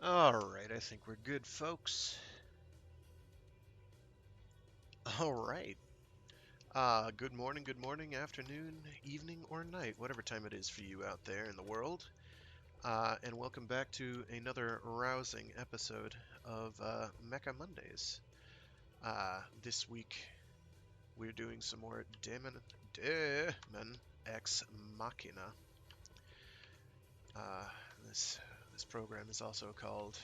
Alright, I think we're good, folks. Alright. Good morning, afternoon, evening, or night, whatever time it is for you out there in the world. And welcome back to another rousing episode of Mecha Mondays. This week, we're doing some more Daemon X Machina. Uh, this, this program is also called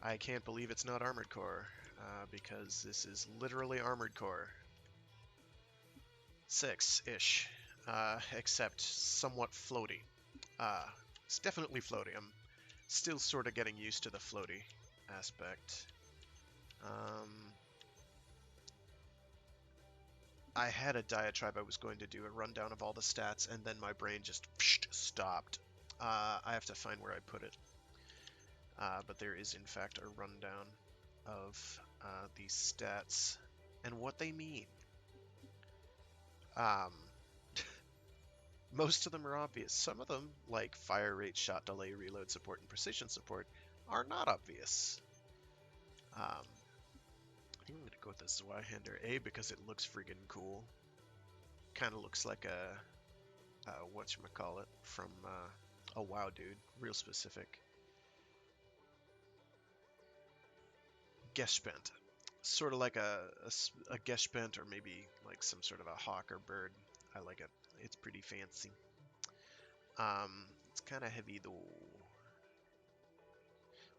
I Can't Believe It's Not Armored Core. Because this is literally Armored Core 6-ish, except somewhat floaty. It's definitely floaty. I'm still sort of getting used to the floaty aspect. I had a diatribe I was going to do a rundown of all the stats, and then my brain just stopped. I have to find where I put it. But there is, in fact, a rundown of the stats and what they mean. Most of them are obvious. Some of them, like fire rate, shot delay, reload support, and precision support, are not obvious. I think I'm going to go with the Zweihander A because it looks friggin' cool. Kind of looks like a whatchamacallit from a WoW dude. Real specific. Geshbent. Sort of like a Geshbent or maybe like some sort of a hawk or bird. I like it. It's pretty fancy. It's kind of heavy though.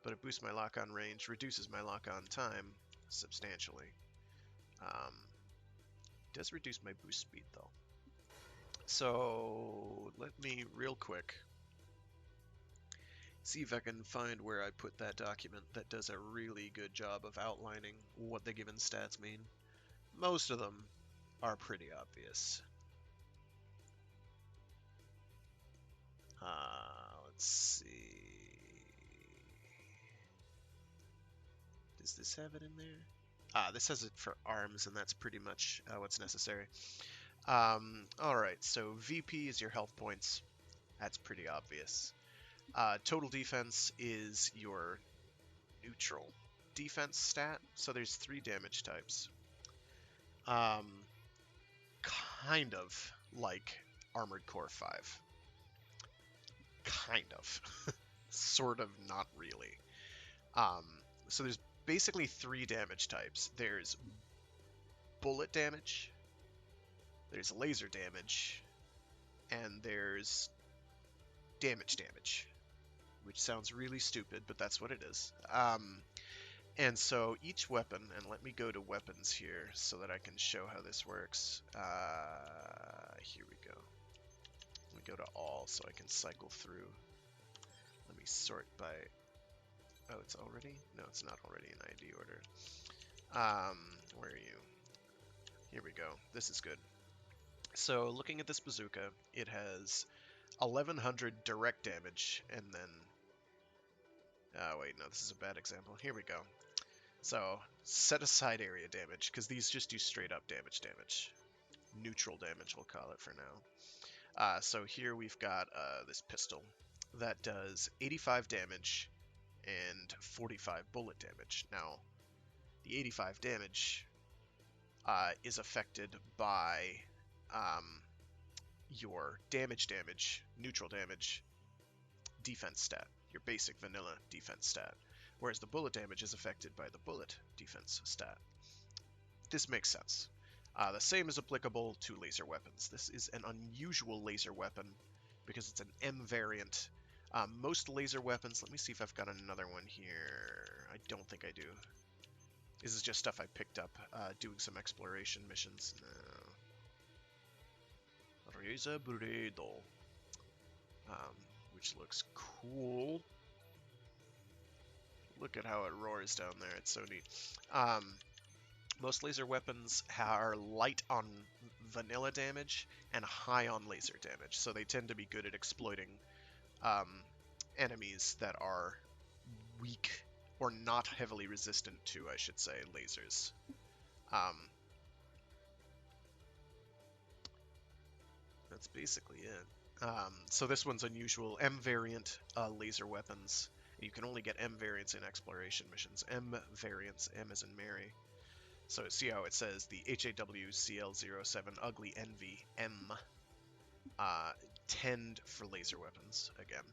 But it boosts my lock-on range, reduces my lock-on time substantially. Does reduce my boost speed though. So let me real quick see if I can find where I put that document that does a really good job of outlining what the given stats mean. Most of them are pretty obvious. Let's see. Does this have it in there? This has it for arms, and that's pretty much what's necessary. Alright, so VP is your health points. That's pretty obvious. Total defense is your neutral defense stat. So there's 3 damage types. Kind of like Armored Core 5. Kind of. Sort of, not really. So there's basically 3 damage types. There's bullet damage, there's laser damage, and there's damage, which sounds really stupid, but that's what it is. And so each weapon, and let me go to weapons here so that I can show how this works. Here we go. Let me go to all so I can cycle through. Let me sort by... Oh, it's already? No, it's not already in ID order. Where are you? Here we go. This is good. So looking at this bazooka, it has 1100 direct damage, and then... Oh, wait, no, this is a bad example. Here we go. So, set aside area damage, because these just do straight up damage. Neutral damage, we'll call it for now. So here we've got this pistol that does 85 damage and 45 bullet damage. Now, the 85 damage is affected by your damage, neutral damage, defense stat, your basic vanilla defense stat. Whereas the bullet damage is affected by the bullet defense stat. This makes sense. The same is applicable to laser weapons. This is an unusual laser weapon because it's an M variant. Most laser weapons, let me see if I've got another one here. I don't think I do. This is just stuff I picked up doing some exploration missions. No. Razor Burrito, which looks cool. Look at how it roars down there. It's so neat. Most laser weapons are light on vanilla damage and high on laser damage, so they tend to be good at exploiting enemies that are weak or not heavily resistant to, I should say, lasers. That's basically it. So this one's unusual. M variant laser weapons. You can only get M variants in exploration missions. M variants, M as in Mary. So see how it says the HAWCL07 Ugly Envy M tend for laser weapons again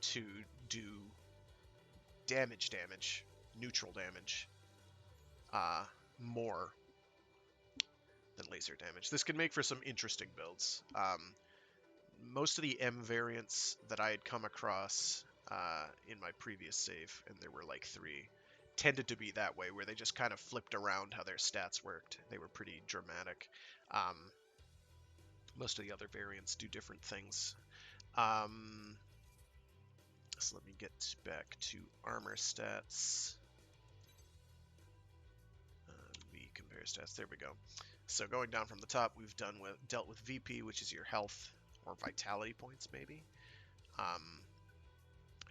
to do damage, neutral damage, more than laser damage. This can make for some interesting builds. Most of the M variants that I had come across in my previous save, and there were like 3, tended to be that way, where they just kind of flipped around how their stats worked. They were pretty dramatic. Most of the other variants do different things. So let me get back to armor stats. V compare stats. There we go. So going down from the top, we've dealt with VP, which is your health or vitality points, maybe.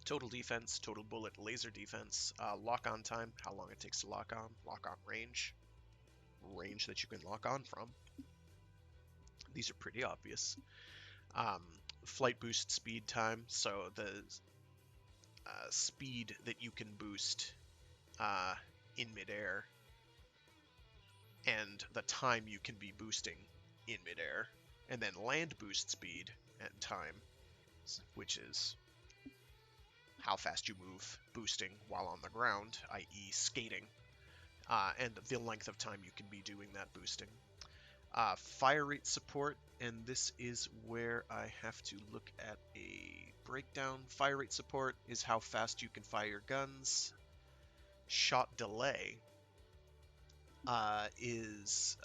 Total defense, total bullet, laser defense, lock-on time, how long it takes to lock on range that you can lock on from. These are pretty obvious. Flight boost speed time, so the speed that you can boost in midair, and the time you can be boosting in midair, and then land boost speed and time, which is how fast you move boosting while on the ground, i.e. skating, and the length of time you can be doing that boosting. Fire rate support, and this is where I have to look at a breakdown. Fire rate support is how fast you can fire your guns. Shot delay is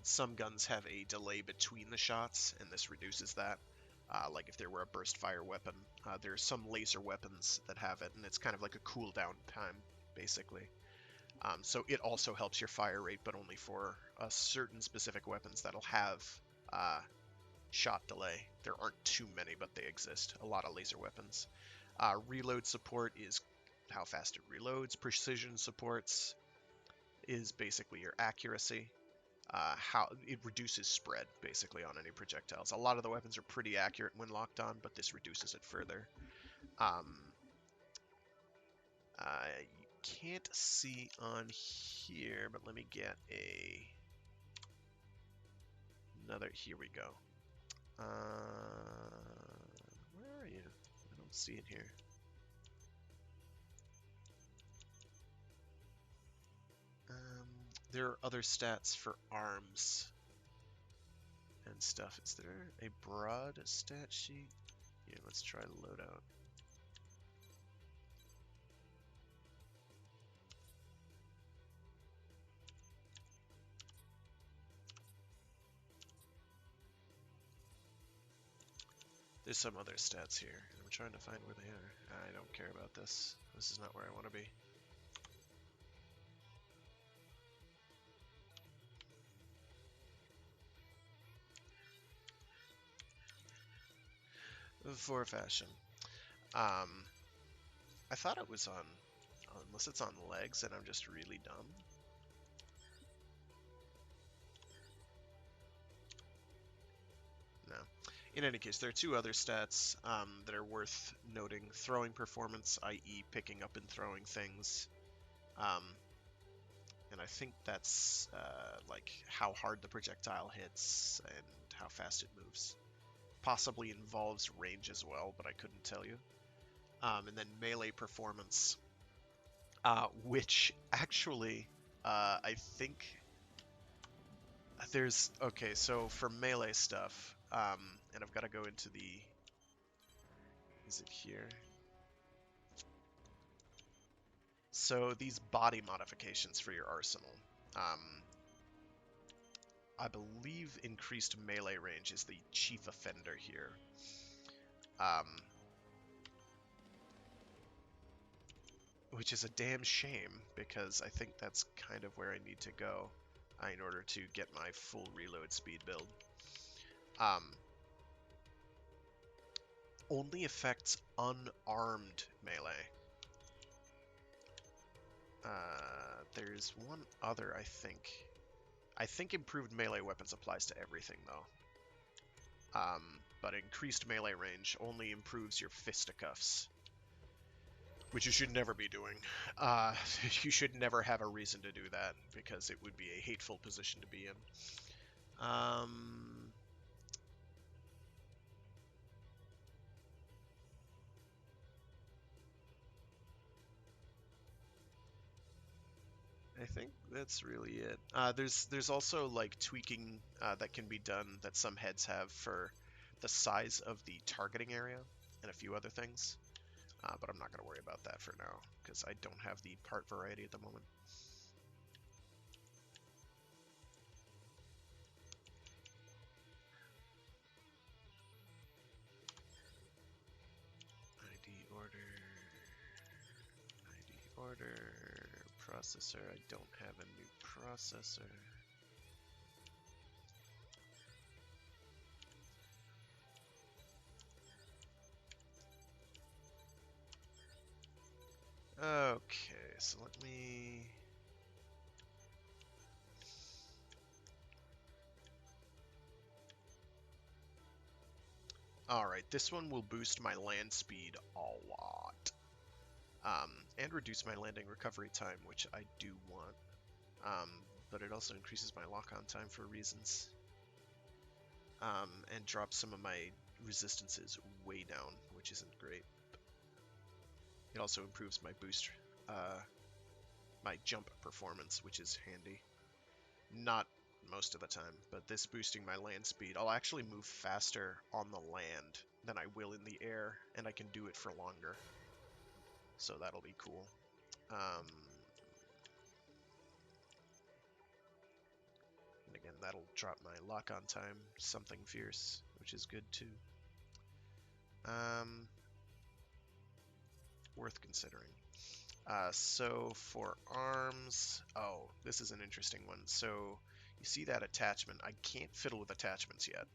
some guns have a delay between the shots, and this reduces that. Like if there were a burst fire weapon, there are some laser weapons that have it, and it's kind of like a cooldown time, basically. So it also helps your fire rate, but only for certain specific weapons that'll have shot delay. There aren't too many, but they exist. A lot of laser weapons. Reload support is how fast it reloads. Precision supports is basically your accuracy. How it reduces spread, basically, on any projectiles. A lot of the weapons are pretty accurate when locked on, but this reduces it further. You can't see on here, but let me get another. Here we go. Where are you? I don't see it here. There are other stats for arms and stuff. Is there a broad stat sheet? Yeah, let's try loadout. There's some other stats here, and I'm trying to find where they are. I don't care about this. This is not where I want to be. For fashion. I thought it was on, unless it's on legs and I'm just really dumb. No. In any case, there are 2 other stats that are worth noting. Throwing performance, i.e. picking up and throwing things. And I think that's like how hard the projectile hits and how fast it moves. Possibly involves range as well, but I couldn't tell you. And then melee performance, which actually, I think there's, okay, so for melee stuff, and I've got to go into the, is it here? So these body modifications for your arsenal, I believe increased melee range is the chief offender here. Which is a damn shame, because I think that's kind of where I need to go in order to get my full reload speed build. Only affects unarmed melee. There's one other, I think. I think improved melee weapons applies to everything, though. But increased melee range only improves your fisticuffs. which you should never be doing. Uh, you should never have a reason to do that because it would be a hateful position to be in. I think that's really it. There's also like tweaking that can be done that some heads have for the size of the targeting area and a few other things. But I'm not going to worry about that for now because I don't have the part variety at the moment. ID order, processor. I don't have a new processor. Okay, so let me... Alright, this one will boost my land speed a lot. And reduce my landing recovery time, which I do want. But it also increases my lock-on time for reasons. And drops some of my resistances way down, which isn't great. It also improves my boost, my jump performance, which is handy. Not most of the time, but this boosting my land speed, I'll actually move faster on the land than I will in the air, and I can do it for longer. So that'll be cool. And again, that'll drop my lock-on time something fierce, which is good too. Worth considering. So for arms, oh, this is an interesting one. So you see that attachment. I can't fiddle with attachments yet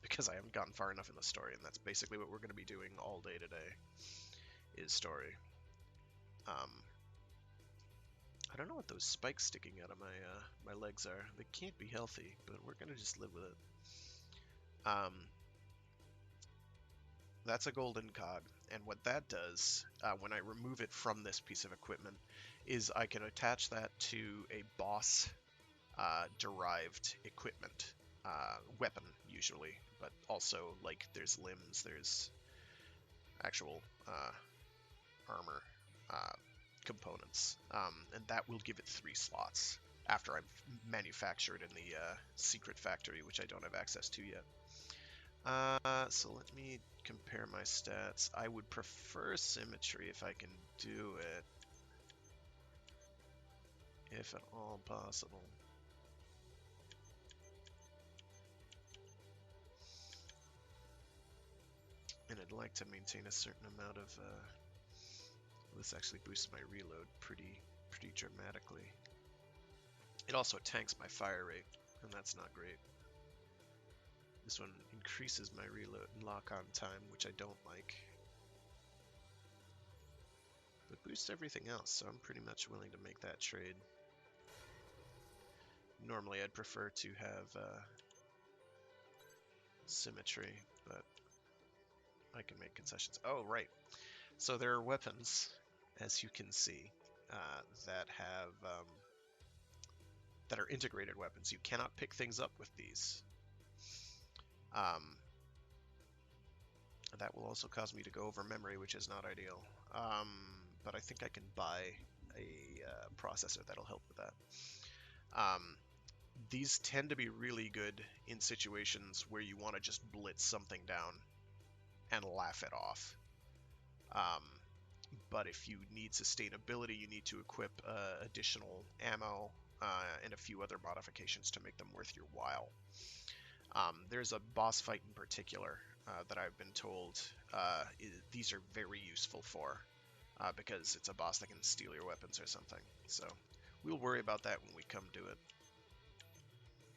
because I haven't gotten far enough in the story, and that's basically what we're going to be doing all day today, is story. I don't know what those spikes sticking out of my legs are. They can't be healthy, but we're going to just live with it. That's a golden cog, and what that does, when I remove it from this piece of equipment, is I can attach that to a boss derived equipment, weapon usually, but also like there's limbs, there's actual armor components, and that will give it 3 slots after I've manufactured in the secret factory, which I don't have access to yet. So let me compare my stats. I would prefer symmetry if I can do it, if at all possible. And I'd like to maintain a certain amount of, this actually boosts my reload pretty dramatically. It also tanks my fire rate, and that's not great. This one increases my reload and lock-on time, which I don't like. But boosts everything else, so I'm pretty much willing to make that trade. Normally I'd prefer to have symmetry, but I can make concessions. Oh, right. So there are weapons, as you can see, that have that are integrated weapons. You cannot pick things up with these. That will also cause me to go over memory, which is not ideal. But I think I can buy a processor that'll help with that. These tend to be really good in situations where you want to just blitz something down and laugh it off. But if you need sustainability, you need to equip additional ammo and a few other modifications to make them worth your while. There's a boss fight in particular that I've been told these are very useful for, because it's a boss that can steal your weapons or something. So we'll worry about that when we come to it.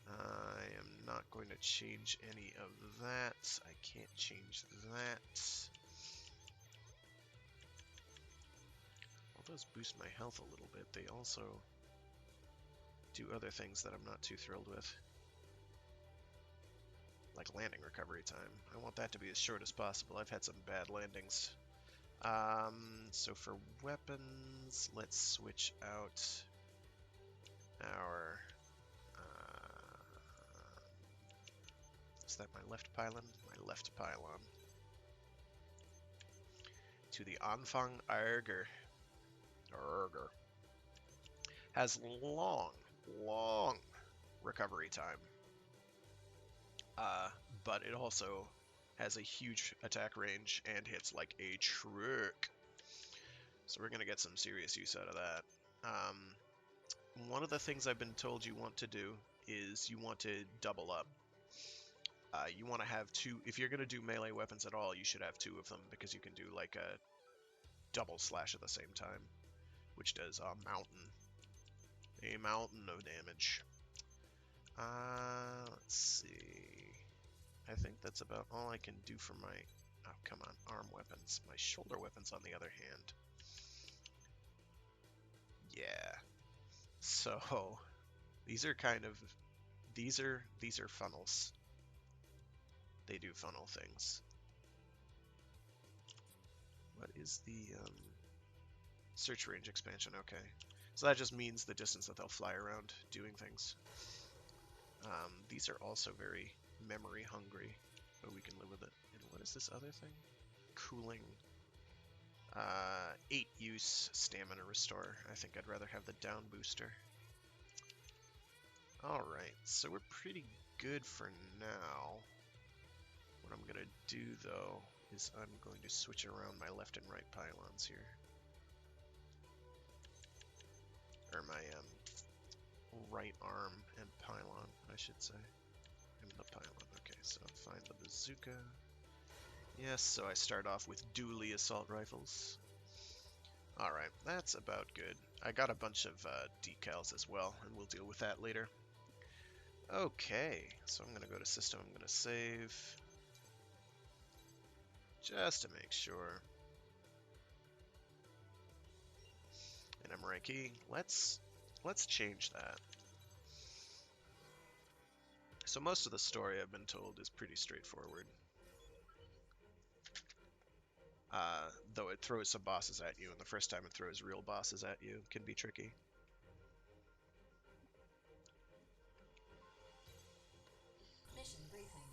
I am not going to change any of that. I can't change that. All those boost my health a little bit. They also do other things that I'm not too thrilled with, like landing recovery time. I want that to be as short as possible. I've had some bad landings So for weapons, let's switch out our. Is that my left pylon? My left pylon. To the Anfang Arger. Arger. Has long recovery time. But it also has a huge attack range and hits like a truck. So we're going to get some serious use out of that. One of the things I've been told you want to do is you want to double up. You want to have two, if you're going to do melee weapons at all, you should have two of them because you can do like a double slash at the same time, which does a mountain of damage. Let's see. I think that's about all I can do for my, oh come on, arm weapons. My shoulder weapons on the other hand. Yeah. So these are kind of, these are funnels. They do funnel things. What is the search range expansion? Okay. So that just means the distance that they'll fly around doing things. These are also very memory hungry, but we can live with it. And what is this other thing? Cooling. 8 use stamina restore. I think I'd rather have the down booster. Alright, so we're pretty good for now. What I'm going to do, though, is I'm going to switch around my left and right pylons here. Or my right arm and pylon, I should say. And the pylon. Okay, so find the bazooka. Yes, so I start off with dually assault rifles. Alright, that's about good. I got a bunch of decals as well, and we'll deal with that later. Okay, so I'm going to go to system, I'm going to save. Just to make sure. And I'm right key. Let's change that. So most of the story I've been told is pretty straightforward. Though it throws some bosses at you, and the first time it throws real bosses at you can be tricky. Mission briefing.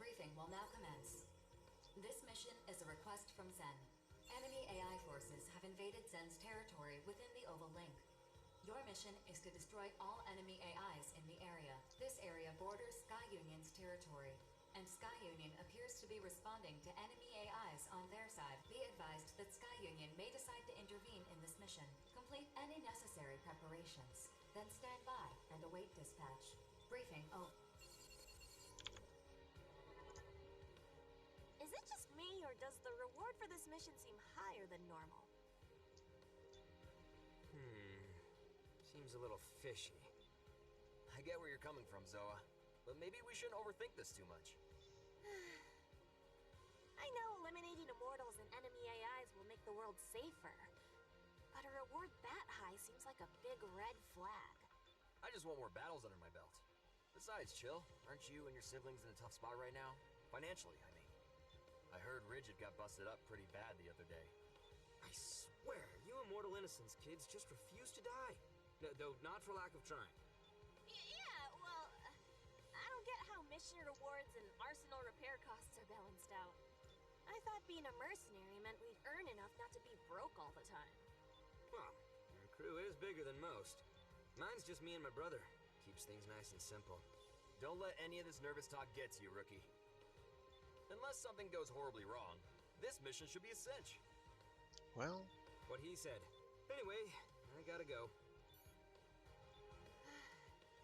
Briefing will now commence. This mission is a request from Zen. Enemy AI forces have invaded Zen's territory within the Oval Link. Your mission is to destroy all enemy AIs in the area. This area borders Sky Union's territory, and Sky Union appears to be responding to enemy AIs on their side. Be advised that Sky Union may decide to intervene in this mission. Complete any necessary preparations, then stand by and await dispatch. Briefing over. Is it just me, or does the reward for this mission seem higher than normal? Seems a little fishy. I get where you're coming from, Zoa, but maybe we shouldn't overthink this too much. I know eliminating immortals and enemy AIs will make the world safer, but a reward that high seems like a big red flag. I just want more battles under my belt. Besides, Chill, aren't you and your siblings in a tough spot right now? Financially, I mean. I heard Rigid got busted up pretty bad the other day. I swear, you Immortal Innocence kids just refuse to die. No, though not for lack of trying. Yeah, well, I don't get how mission rewards and arsenal repair costs are balanced out. I thought being a mercenary meant we'd earn enough not to be broke all the time. Well, your crew is bigger than most. Mine's just me and my brother. Keeps things nice and simple. Don't let any of this nervous talk get to you, rookie. Unless something goes horribly wrong, this mission should be a cinch. Well, What he said. Anyway, I gotta go.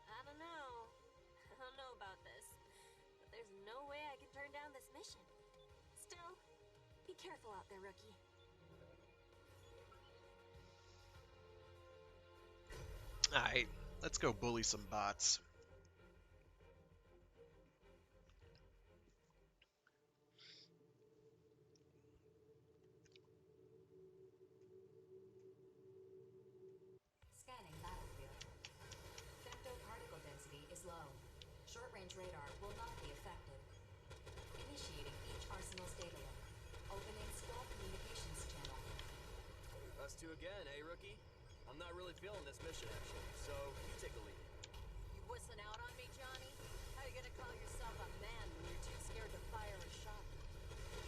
I don't know. I don't know about this, but there's no way I can turn down this mission. Still, be careful out there, rookie. alright, let's go bully some bots. Scanning battlefield. Femto-particle density is low. Short-range radar will not be affected. Initiating each arsenal's data link. Us two again, eh, rookie? I'm not really feeling this mission, actually, so you take the lead. You whistling out on me, Johnny? How you gonna call yourself a man when you're too scared to fire a shot?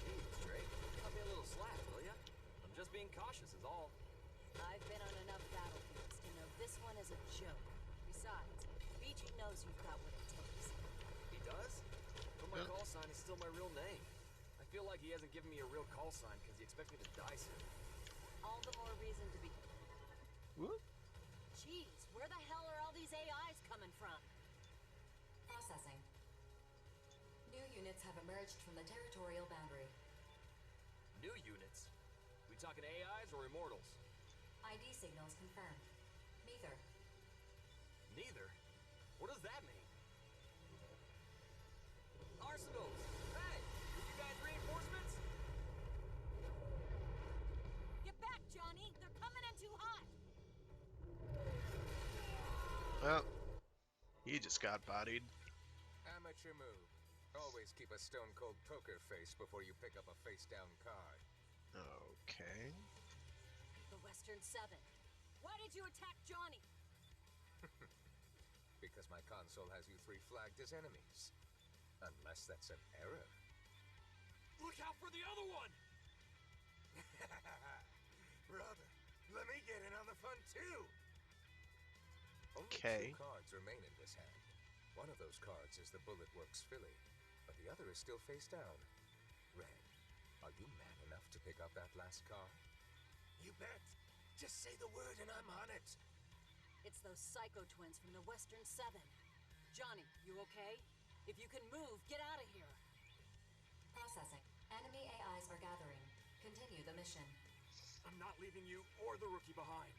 Jeez, Drake, cut me a little slack, will ya? I'm just being cautious is all. I've been on enough battlefields to know this one is a joke. Besides, BG knows you've got what it takes. He does? But my call sign is still my real name. I feel like he hasn't given me a real call sign because he expects me to die soon. All the more reason to be... Whoop. Jeez, where the hell are all these AIs coming from? Processing. New units have emerged from the territorial boundary. New units? We talking AIs or immortals? ID signals confirmed. Neither. Neither? What does that mean? Arsenals! Hey! Are you guys reinforcements? Get back, Johnny! They're coming in too hot! Well, he just got bodied. Amateur move. Always keep a stone-cold poker face before you pick up a face-down card. Okay. The Western Seven. Why did you attack Johnny? Because my console has you three flagged as enemies. Unless that's an error. Look out for the other one! Brother, let me get in on the fun too! Only Okay. 2 cards remain in this hand. One of those cards is the Bullet Works filly, but the other is still face down. Red, are you man enough to pick up that last card? You bet! Just say the word and I'm on it! It's those psycho twins from the Western Seven. Johnny, you okay? If you can move, get out of here. Processing. Enemy AIs are gathering. Continue the mission. I'm not leaving you or the rookie behind.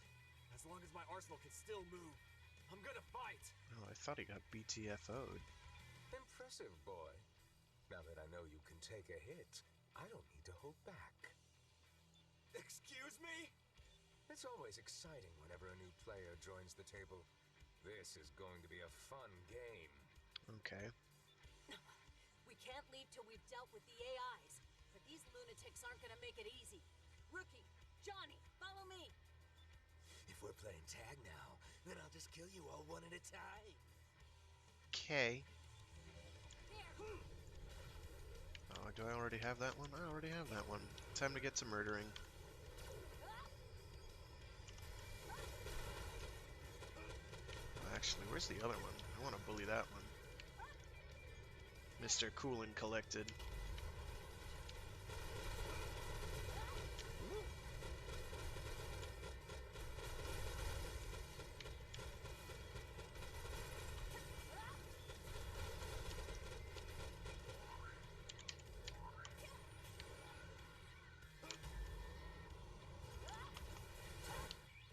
As long as my arsenal can still move, I'm gonna fight! Oh, I thought he got BTFO'd. Impressive, boy. Now that I know you can take a hit, I don't need to hold back. Excuse me? It's always exciting whenever a new player joins the table. This is going to be a fun game. Okay. We can't leave till we've dealt with the AIs. But these lunatics aren't gonna make it easy. Rookie, Johnny, follow me. If we're playing tag now, then I'll just kill you all one at a time. Okay. There. Oh, do I already have that one? I already have that one. Time to get to murdering. Actually, where's the other one? I want to bully that one. Mr. Cool and Collected.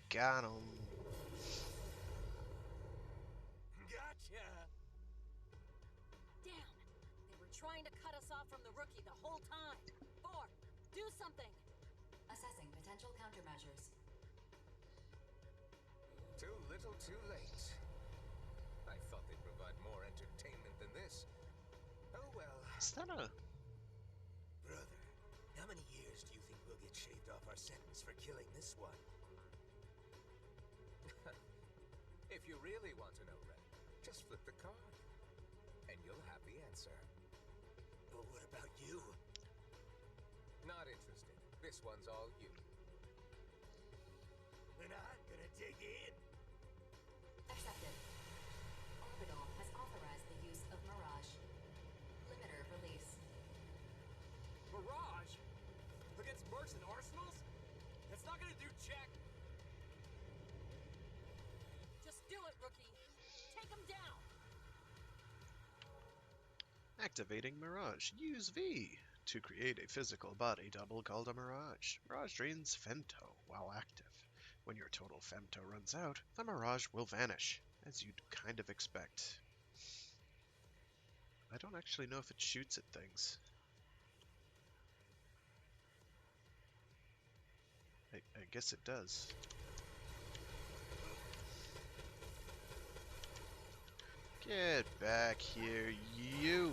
Got him. Gotcha! Damn. They were trying to cut us off from the rookie the whole time. 4, do something. Assessing potential countermeasures. Too little, too late. I thought they'd provide more entertainment than this. Oh well. Is that a... Brother, how many years do you think we'll get shaved off our sentence for killing this one? If you really want to know, Red, just flip the card. And you'll have the answer. But what about you? Not interested. This one's all you. Then I'm gonna dig in. Accepted. Orbital has authorized the use of Mirage. Limiter release. Mirage? Against mercs and arsenals? That's not gonna do jack. Just do it, rookie. Take him down. Activating Mirage. Use V to create a physical body double called a Mirage. Mirage drains Femto while active. When your total Femto runs out, the Mirage will vanish, as you'd kind of expect. I don't actually know if it shoots at things. I guess it does. Get back here, you!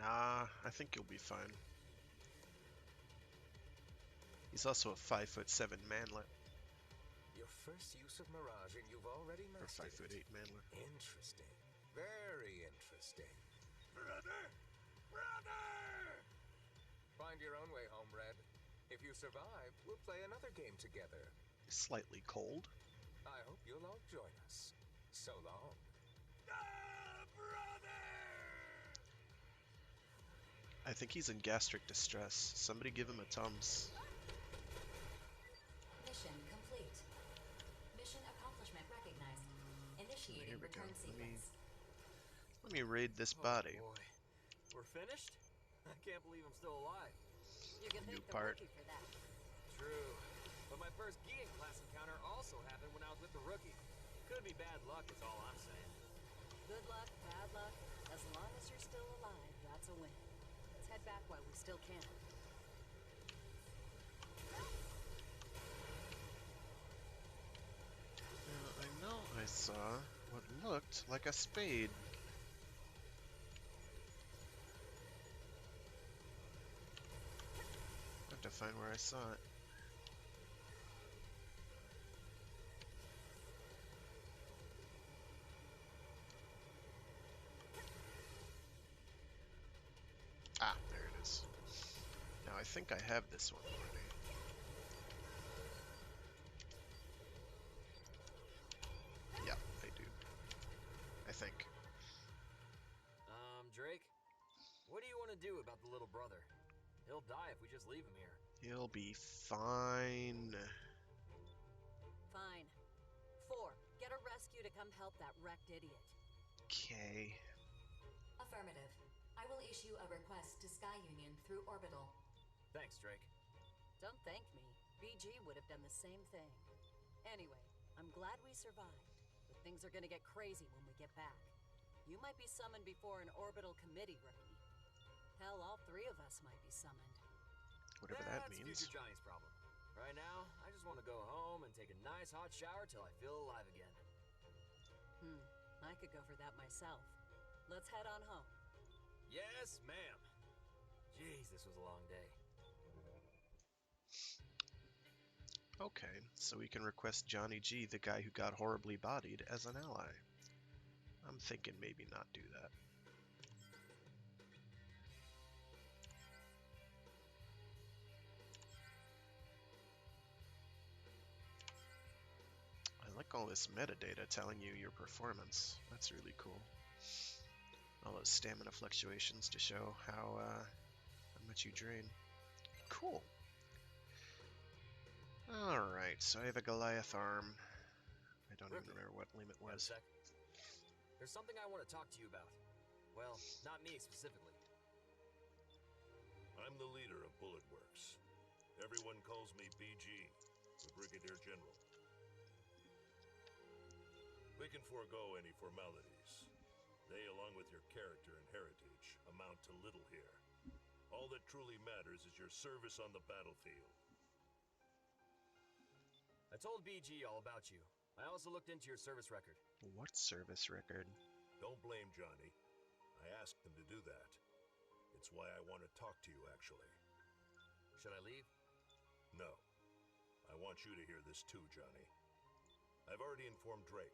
Nah, I think you'll be fine. He's also a 5'7" manlet. Your first use of Mirage and you've already Or mastered 5'8" it. manlet. Interesting. Very interesting. Brother! Brother! Find your own way home, Red. If you survive, we'll play another game together. Slightly cold. I hope you'll all join us. So long. Ah, brother! I think he's in gastric distress. Somebody give him a Tums. Mission complete. Mission accomplishment recognized. Initiating Here we go. return sequence. Let me raid this body. Oh boy. We're finished? I can't believe I'm still alive. You can New thank the part. rookie for that. True. But my first Geeing class encounter also happened when I was with the rookie. Could be bad luck, is all I'm saying. Good luck, bad luck. As long as you're still alive, that's a win. Let's head back while we still can. I know I saw what looked like a spade. I have to find where I saw it. Ah, there it is. Now I think I have this one already. Yeah, I do. I think. Drake? What do you want to do about the little brother? He'll die if we just leave him here. He'll be fine. Fine. 4. Get a rescue to come help that wrecked idiot. Okay. Affirmative. I will issue a request to Sky Union through Orbital. Thanks, Drake. Don't thank me. BG would have done the same thing. Anyway, I'm glad we survived, but things are gonna get crazy when we get back. You might be summoned before an orbital committee, rookie. Hell, all 3 of us might be summoned. Whatever that That's means. future Johnny's problem. Right now, I just want to go home and take a nice hot shower till I feel alive again. I could go for that myself. Let's head on home. Yes, ma'am. Jeez, this was a long day. Okay, so we can request Johnny G, the guy who got horribly bodied, as an ally. I'm thinking maybe not do that. I like all this metadata telling you your performance. That's really cool. All those stamina fluctuations to show how much you drain. Cool. Alright, so I have a Goliath arm. I don't even remember what limit Got a was. sec? There's something I want to talk to you about. Well, not me specifically. I'm the leader of Bullet Works. Everyone calls me BG, the Brigadier General. We can forego any formalities. They, along with your character and heritage, amount to little here. All that truly matters is your service on the battlefield. I told BG all about you. I also looked into your service record. What service record? Don't blame Johnny. I asked him to do that. It's why I want to talk to you, actually. Should I leave? No. I want you to hear this too, Johnny. I've already informed Drake,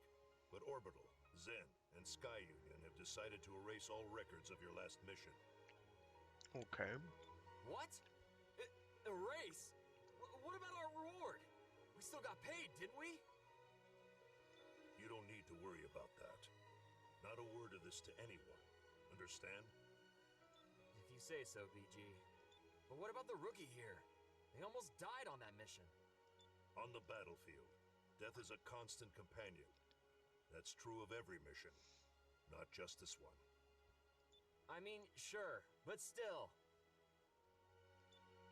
but Orbital, Zen, and Sky Union have decided to erase all records of your last mission. Okay. What? Erase? What about our reward? We still got paid, didn't we? You don't need to worry about that. Not a word of this to anyone. Understand? If you say so, BG. But what about the rookie here? They almost died on that mission. On the battlefield, death is a constant companion. That's true of every mission, not just this one. I mean, sure, but still.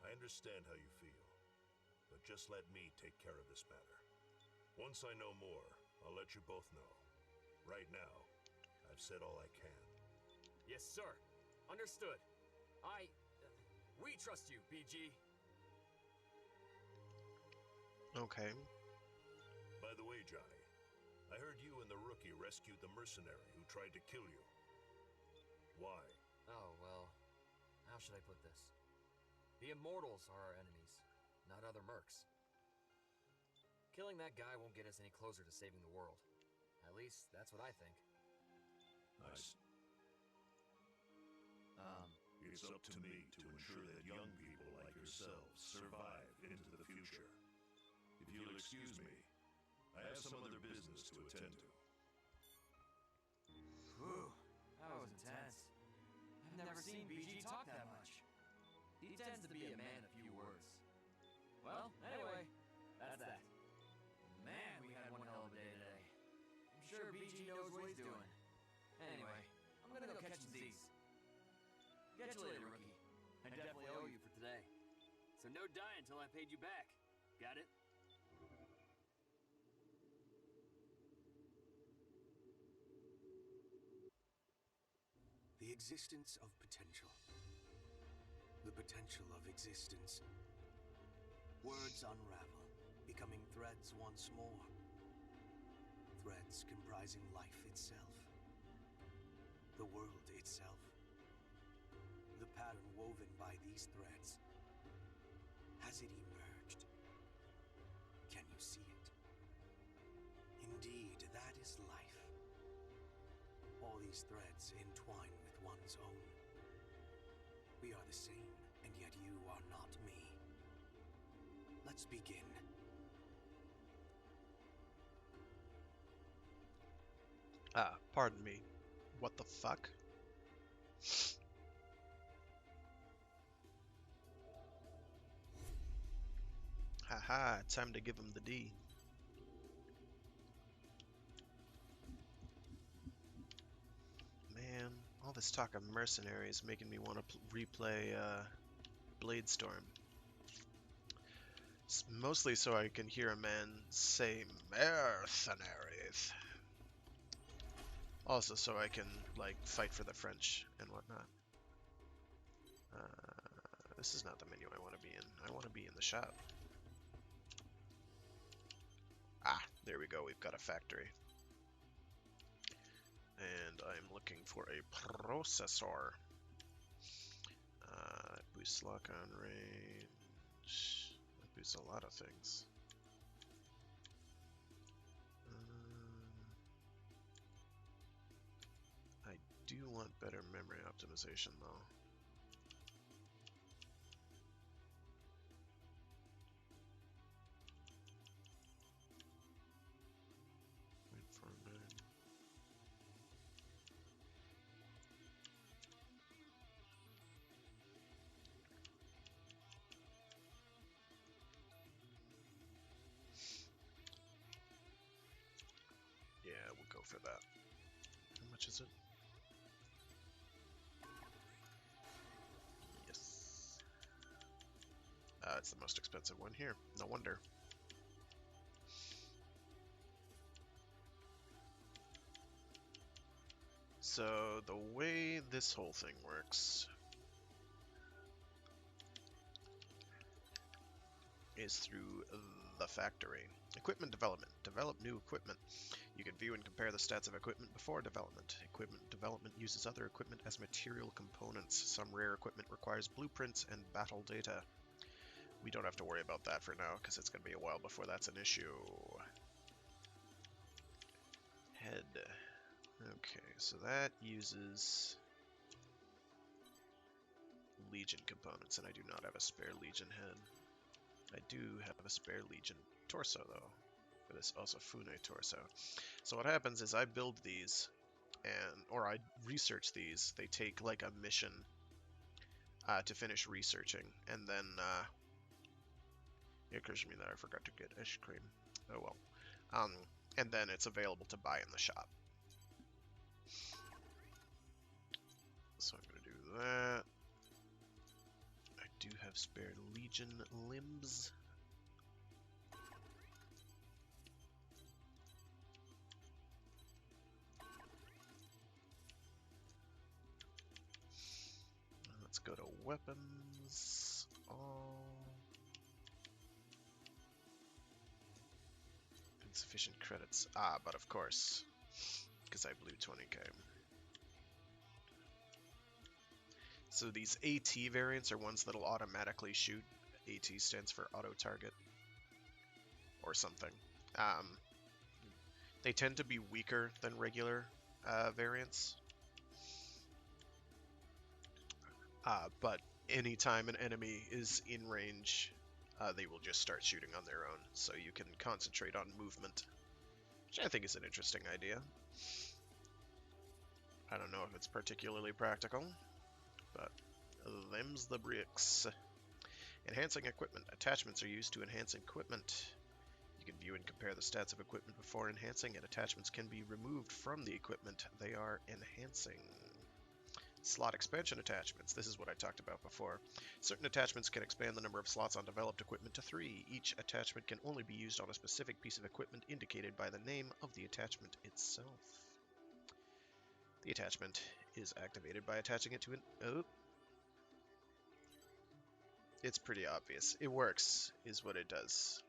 I understand how you feel, but just let me take care of this matter. Once I know more, I'll let you both know. Right now, I've said all I can. Yes, sir. Understood. We trust you, BG. Okay. By the way, Johnny, I heard you and the rookie rescued the mercenary who tried to kill you. Why? Oh, well, How should I put this? The Immortals are our enemies, not other mercs. Killing that guy won't get us any closer to saving the world. At least, that's what I think. Nice. It's up to me to ensure that young people like yourselves survive into the future. If you'll excuse me, I have some other business to attend to. Whew, that was intense. I've never seen BG talk that much. He tends to be a man of few words. Well, anyway, that's that. Man, we had one hell of a day today. I'm sure BG knows what he's doing. Anyway, I'm gonna go catch some Z's. Catch you later, rookie. I definitely owe you for today. So no die until I paid you back. Got it? The existence of potential. The potential of existence. Words unravel, becoming threads once more. Threads comprising life itself. The world itself. The pattern woven by these threads. Has it emerged? Can you see it? Indeed, that is life. All these threads entwine with one's own. We are the same, and yet you are not me. Let's begin. Pardon me. What the fuck? Haha, time to give him the D. Man, all this talk of mercenaries making me want to replay Bladestorm. Mostly so I can hear a man say mercenaries. Also so I can, like, fight for the French and whatnot. This is not the menu I want to be in. I want to be in the shop. Ah, there we go. We've got a factory. And I'm looking for a processor. Boosts lock on range. That boosts a lot of things. I do want better memory optimization though. Yeah, we'll go for that. How much is it? Yes. It's the most expensive one here. No wonder. So the way this whole thing works is through the factory. Equipment development. Develop new equipment. You can view and compare the stats of equipment before development. Equipment development uses other equipment as material components. Some rare equipment requires blueprints and battle data. We don't have to worry about that for now, because it's going to be a while before that's an issue. Head. Okay, so that uses Legion components, and I do not have a spare Legion head. I do have a spare Legion torso, though, for this also Fune torso. So what happens is I build these, or I research these. They take like a mission to finish researching, and then it occurs to me that I forgot to get ice cream. Oh well. And then it's available to buy in the shop. So I'm going to do that. I do have spare Legion limbs. Let's go to weapons. All. Insufficient credits. Ah, but of course, because I blew 20k. So these AT variants are ones that'll automatically shoot. AT stands for auto target or something. They tend to be weaker than regular variants, but anytime an enemy is in range, they will just start shooting on their own, so you can concentrate on movement, which I think is an interesting idea. I don't know if it's particularly practical, but them's the bricks. Enhancing equipment. Attachments are used to enhance equipment. You can view and compare the stats of equipment before enhancing, and attachments can be removed from the equipment they are enhancing. Slot expansion attachments. This is what I talked about before. Certain attachments can expand the number of slots on developed equipment to 3. Each attachment can only be used on a specific piece of equipment indicated by the name of the attachment itself. The attachment is activated by attaching it to an... Oh. It's pretty obvious. It works, is what it does.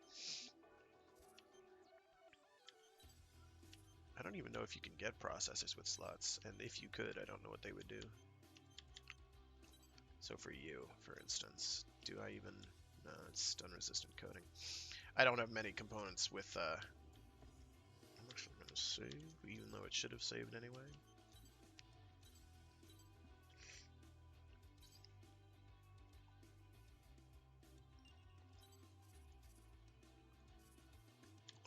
I don't even know if you can get processors with slots, and if you could, I don't know what they would do. So for you, for instance, do I even... No, it's stun-resistant coating. I don't have many components with... I'm actually going to save, even though it should have saved anyway.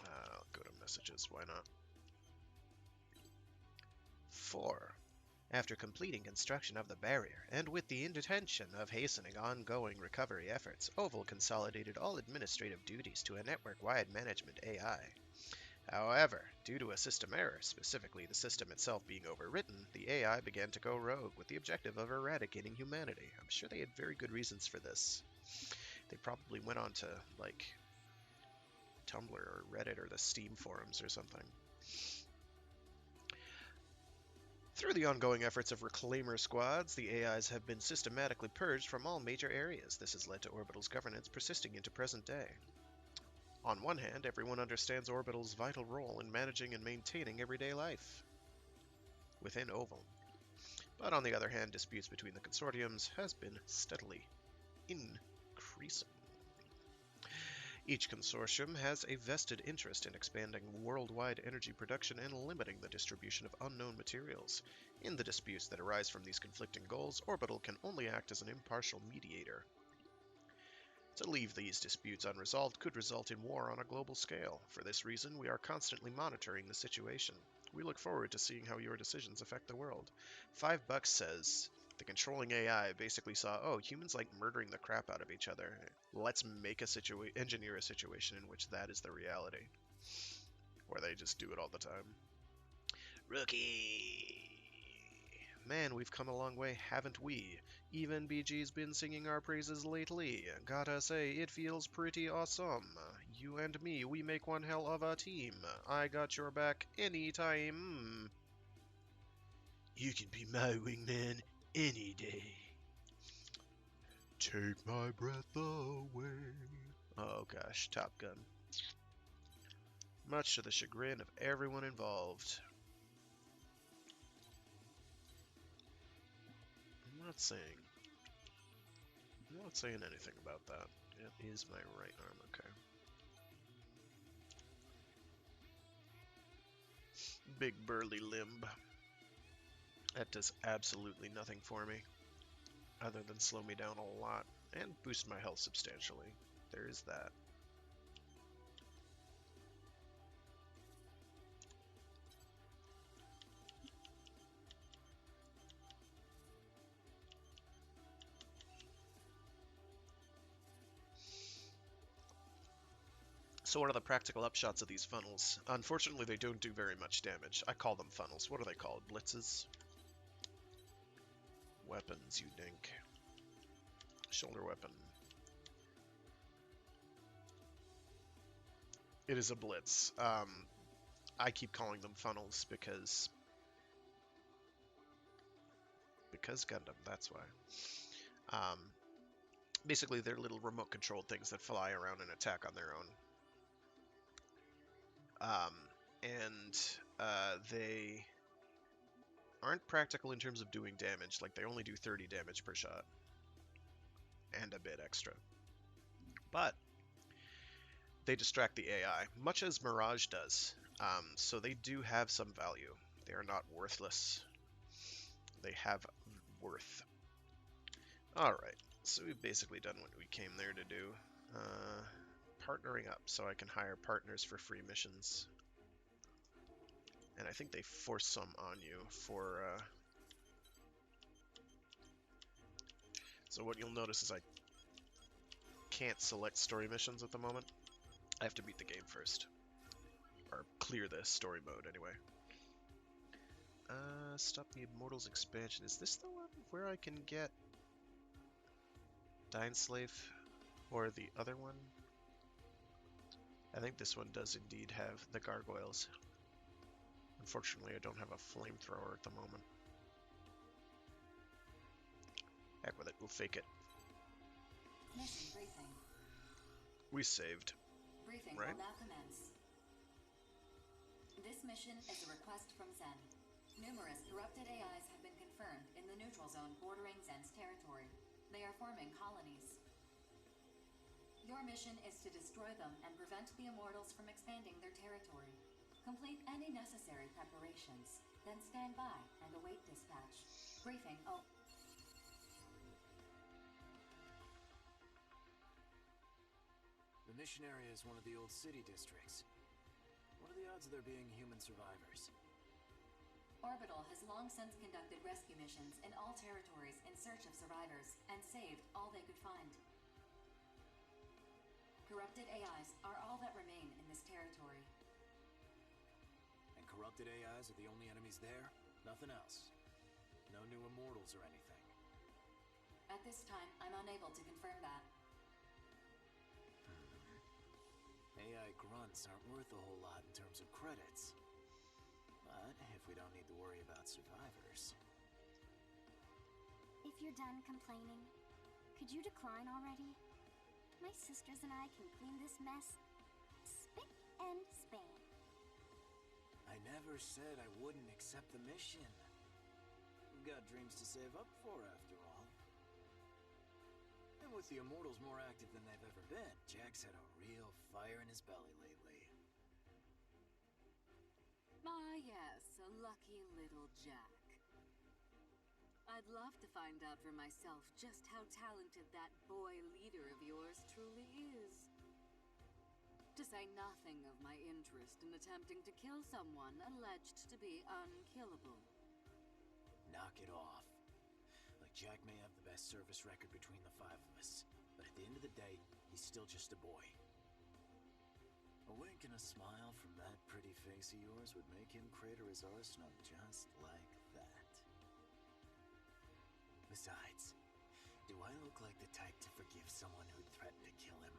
I'll go to messages, why not? 4. After completing construction of the barrier, and with the intention of hastening ongoing recovery efforts, Oval consolidated all administrative duties to a network-wide management AI. However, due to a system error, specifically the system itself being overwritten, the AI began to go rogue with the objective of eradicating humanity. I'm sure they had very good reasons for this. They probably went on to, like, Tumblr or Reddit or the Steam forums or something. Through the ongoing efforts of reclaimer squads, the AIs have been systematically purged from all major areas. This has led to Orbital's governance persisting into present day. On one hand, everyone understands Orbital's vital role in managing and maintaining everyday life within Oval. But on the other hand, disputes between the consortiums has been steadily increasing. Each consortium has a vested interest in expanding worldwide energy production and limiting the distribution of unknown materials. In the disputes that arise from these conflicting goals, Orbital can only act as an impartial mediator. To leave these disputes unresolved could result in war on a global scale. For this reason, we are constantly monitoring the situation. We look forward to seeing how your decisions affect the world. $5 says, the controlling AI basically saw, oh, humans like murdering the crap out of each other. Let's make engineer a situation in which that is the reality. Or they just do it all the time. Rookie! Man, we've come a long way, haven't we? Even BG's been singing our praises lately. Gotta say, it feels pretty awesome. You and me, we make one hell of a team. I got your back anytime. You can be my wingman any day. Take my breath away. Oh gosh, Top Gun. Much to the chagrin of everyone involved. I'm not saying anything about that. It is my right arm, okay. Big burly limb. That does absolutely nothing for me, other than slow me down a lot and boost my health substantially. There is that. So what are the practical upshots of these funnels? Unfortunately, they don't do very much damage. I call them funnels. What are they called? Blitzes? Weapons, you dink. Shoulder weapon. It is a blitz. I keep calling them funnels because Gundam, that's why. Basically, they're little remote-controlled things that fly around and attack on their own. They aren't practical in terms of doing damage. Like, they only do 30 damage per shot. And a bit extra. But they distract the AI, much as Mirage does. So they do have some value. They are not worthless. They have worth. Alright, so we've basically done what we came there to do. Partnering up, so I can hire partners for free missions. And I think they force some on you for... So what you'll notice is I can't select story missions at the moment. I have to beat the game first. Or clear the story mode, anyway. Stop the Immortals expansion. Is this the one where I can get Dying Slave? Or the other one? I think this one does indeed have the gargoyles. Unfortunately, I don't have a flamethrower at the moment. Heck with it, we'll fake it. Mission briefing. We saved. Briefing Right? will now commence. This mission is a request from Zen. Numerous corrupted AIs have been confirmed in the neutral zone bordering Zen's territory. They are forming colonies. Your mission is to destroy them and prevent the Immortals from expanding their territory. Complete any necessary preparations, then stand by and await dispatch. Briefing. Oh. The mission area is one of the old city districts. What are the odds of there being human survivors? Orbital has long since conducted rescue missions in all territories in search of survivors and saved all they could find. Corrupted AIs are all that remain in this territory. And corrupted AIs are the only enemies there? Nothing else? No new immortals or anything? At this time, I'm unable to confirm that. AI grunts aren't worth a whole lot in terms of credits. But if we don't need to worry about survivors... If you're done complaining, could you decline already? My sisters and I can clean this mess spick and span. I never said I wouldn't accept the mission. We've got dreams to save up for, after all. And with the Immortals more active than they've ever been, Jack's had a real fire in his belly lately. Ah, yes, a lucky little Jack. I'd love to find out for myself just how talented that boy leader of yours truly is. To say nothing of my interest in attempting to kill someone alleged to be unkillable. Knock it off. Like, Jack may have the best service record between the five of us, but at the end of the day, he's still just a boy. A wink and a smile from that pretty face of yours would make him crater his arsenal just like that. Besides, do I look like the type to forgive someone who'd threaten to kill him?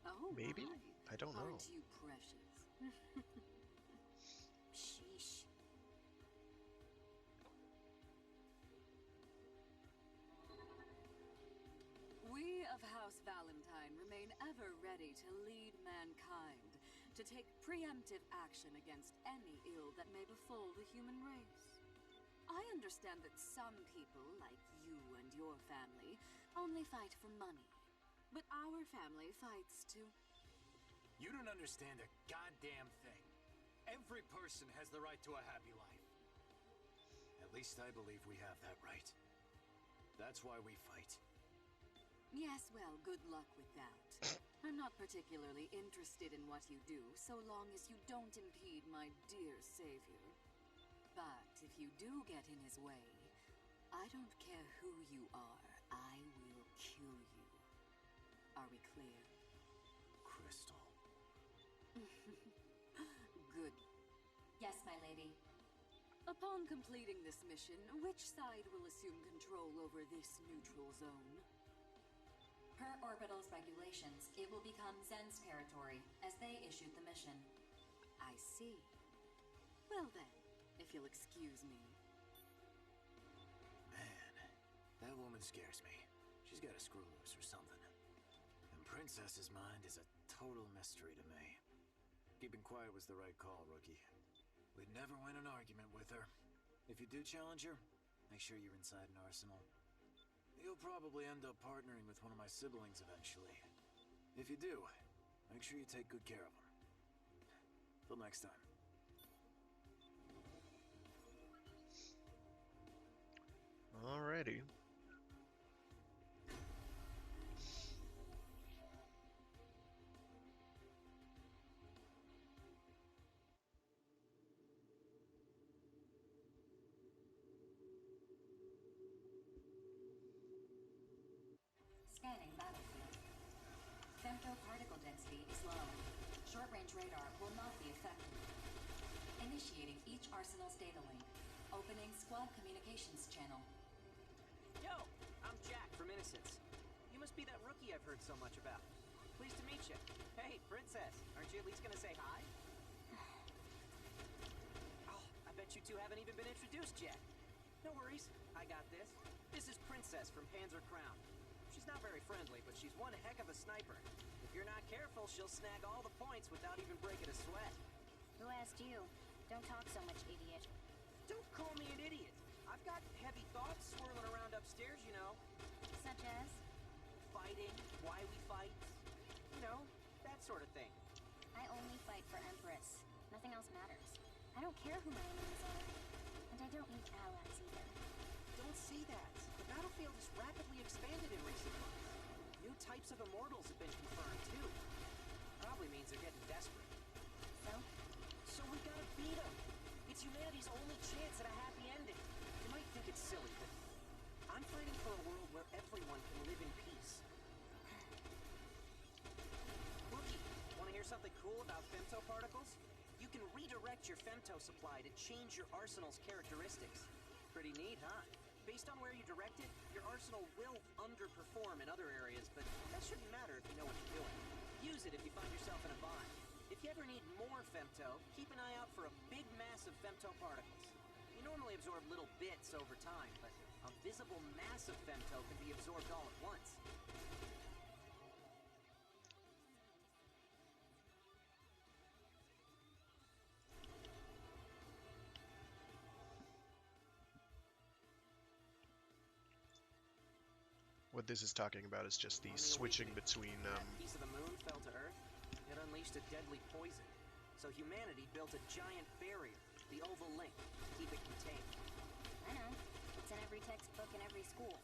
Oh, Maybe? my. I don't know. Aren't you precious? Sheesh. We of House Valentine remain ever ready to lead mankind, to take preemptive action against any ill that may befall the human race. I understand that some people, like you and your family, only fight for money. But our family fights to... You don't understand a goddamn thing. Every person has the right to a happy life. At least I believe we have that right. That's why we fight. Yes, well, good luck with that. I'm not particularly interested in what you do, so long as you don't impede my dear savior. But if you do get in his way, I don't care who you are, I will kill you. Are we clear? Crystal. Good. Yes, my lady. Upon completing this mission, which side will assume control over this neutral zone? Per Orbital's regulations, it will become Zen's territory, as they issued the mission. I see. Well then, if you'll excuse me. Man, that woman scares me. She's got a screw loose or something. And Princess's mind is a total mystery to me. Keeping quiet was the right call, rookie. We'd never win an argument with her. If you do challenge her, make sure you're inside an arsenal. You'll probably end up partnering with one of my siblings eventually. If you do, make sure you take good care of them. Till next time. Alrighty. Scanning battlefield. Femto particle density is low. Short-range radar will not be effective. Initiating each arsenal's data link. Opening squad communications channel. Yo, I'm Jack from Innocence. You must be that rookie I've heard so much about. Pleased to meet you. Hey, Princess, aren't you at least gonna say hi? Oh, I bet you two haven't even been introduced yet. No worries, I got this. This is Princess from Panzer Crown. She's not very friendly, but she's one heck of a sniper. If you're not careful, she'll snag all the points without even breaking a sweat. Who asked you? Don't talk so much, idiot. Don't call me an idiot. I've got heavy thoughts swirling around upstairs, you know. Such as? Fighting, why we fight, you know, that sort of thing. I only fight for Empress. Nothing else matters. I don't care who my enemies are. And I don't need allies either. Don't see that. The battlefield has rapidly expanded in recent months. New types of immortals have been confirmed, too. Probably means they're getting desperate. So? So we gotta beat them. It's humanity's only chance at a happy ending. You might think it's silly, but I'm fighting for a world where everyone can live in peace. Rookie, wanna hear something cool about femto particles? You can redirect your femto supply to change your arsenal's characteristics. Pretty neat, huh? Based on where you direct it, your arsenal will underperform in other areas, but that shouldn't matter if you know what you're doing. Use it if you find yourself in a bind. If you ever need more femto, keep an eye out for a big mass of femto particles. You normally absorb little bits over time, but a visible mass of femto can be absorbed all at once. What this is talking about is just the switching between That piece of the moon fell to Earth. It unleashed a deadly poison. So humanity built a giant barrier, the Oval Link, to keep it contained. I know. It's in every textbook in every school.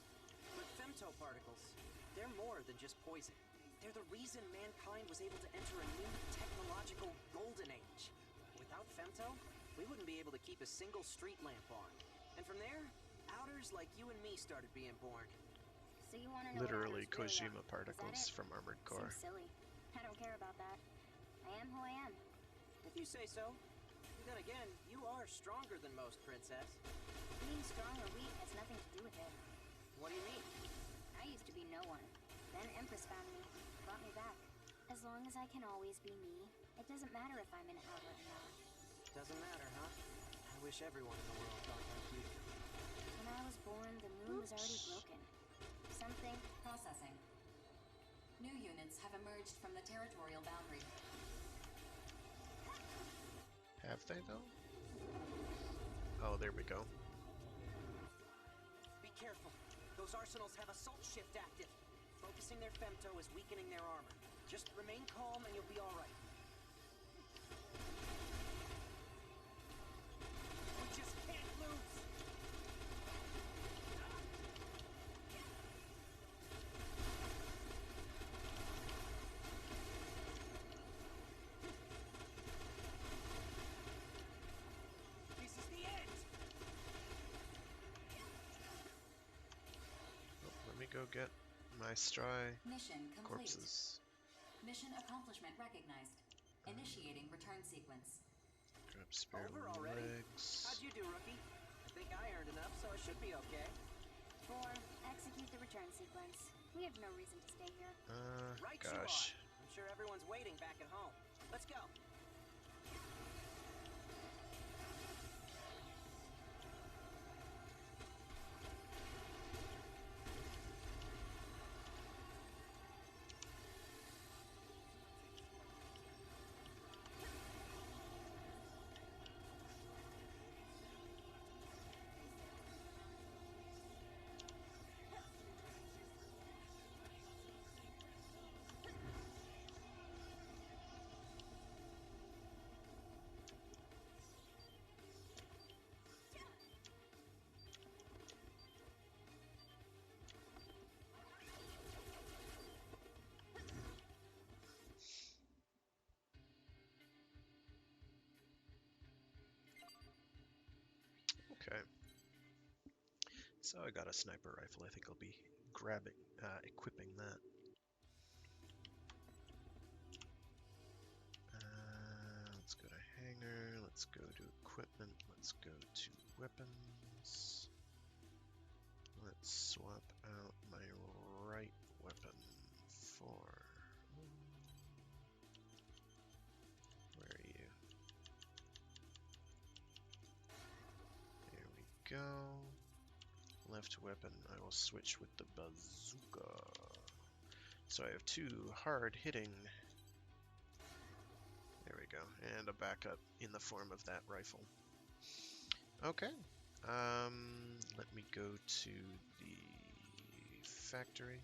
But femto particles, they're more than just poison. They're the reason mankind was able to enter a new technological golden age. Without femto, we wouldn't be able to keep a single street lamp on. And from there, outers like you and me started being born. So you want to know literally what outers really Kojima are. particles Is that it? from Armored Core. Seems silly. I don't care about that. I am who I am. If you say so. Then again, you are stronger than most, Princess. Being strong or weak has nothing to do with it. What do you mean? I used to be no one. Then Empress found me, brought me back. As long as I can always be me, it doesn't matter if I'm an outer or not. Doesn't matter, huh? I wish everyone in the world thought like you. When I was born, the moon was already broken. Something. Processing. New units have emerged from the territorial boundary. Have they though? Oh, there we go. Be careful. Those arsenals have assault shift active. Focusing their femto is weakening their armor. Just remain calm and you'll be alright. We just can't lose! This is the end! Oh, let me go get my Stry Mission complete. corpses. Mission accomplishment recognized. Initiating return sequence. Grab spare Over already? legs. How'd you do, rookie? I think I earned enough, so it should be okay. 4. Execute the return sequence. We have no reason to stay here. Right Gosh. you are. I'm sure everyone's waiting back at home. Let's go. So I got a sniper rifle. I think I'll be equipping that. Let's go to hangar. Let's go to equipment. Let's go to weapons. Let's swap out my right weapon for... Where are you? There we go. Left weapon, I will switch with the bazooka. So I have two hard-hitting... There we go. And a backup in the form of that rifle. Okay. Let me go to the factory.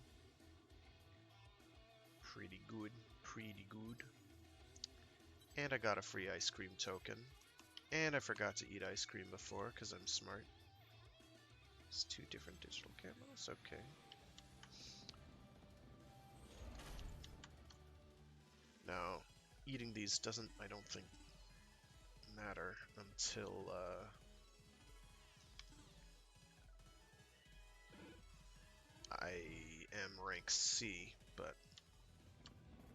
Pretty good, pretty good. And I got a free ice cream token. And I forgot to eat ice cream before, because I'm smart. It's 2 different digital camos, okay. Now, eating these doesn't, I don't think, matter until, I am rank C, but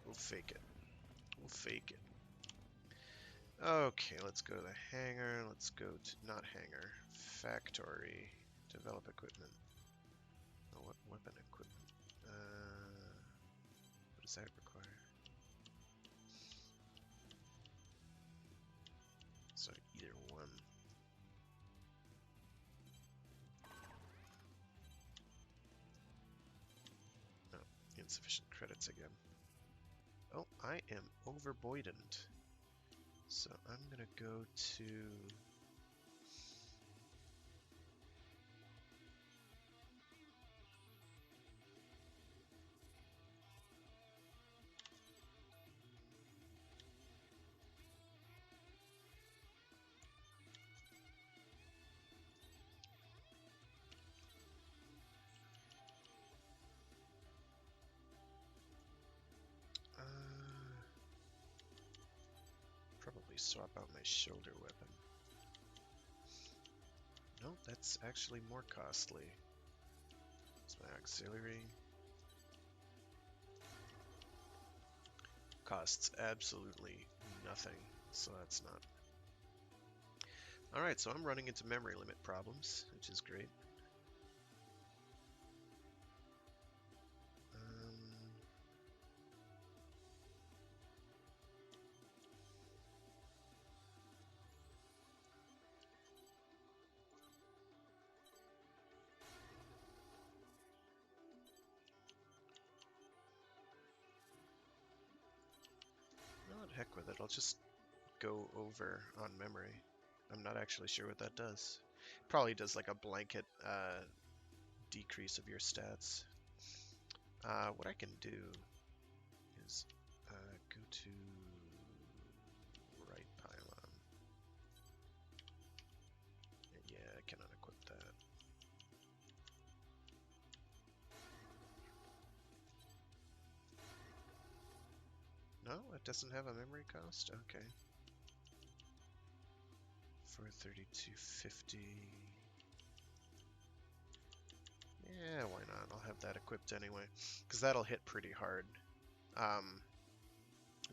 we'll fake it. We'll fake it. Okay, let's go to the hangar. Let's go to, not hangar, factory. Develop equipment. Oh, what weapon equipment? What does that require? So either one. No, insufficient credits again. Oh, I am overburdened. So I'm gonna go to... probably swap out my shoulder weapon. No, that's actually more costly. It's my auxiliary. Costs absolutely nothing, so that's not. Alright, so I'm running into memory limit problems, which is great. Well, heck with it, I'll just go over on memory. I'm not actually sure what that does. Probably does like a blanket decrease of your stats. What I can do is go to right pylon. Yeah, I cannot equip that. No, it doesn't have a memory cost? Okay. For 3250. Yeah, why not? I'll have that equipped anyway. Because that'll hit pretty hard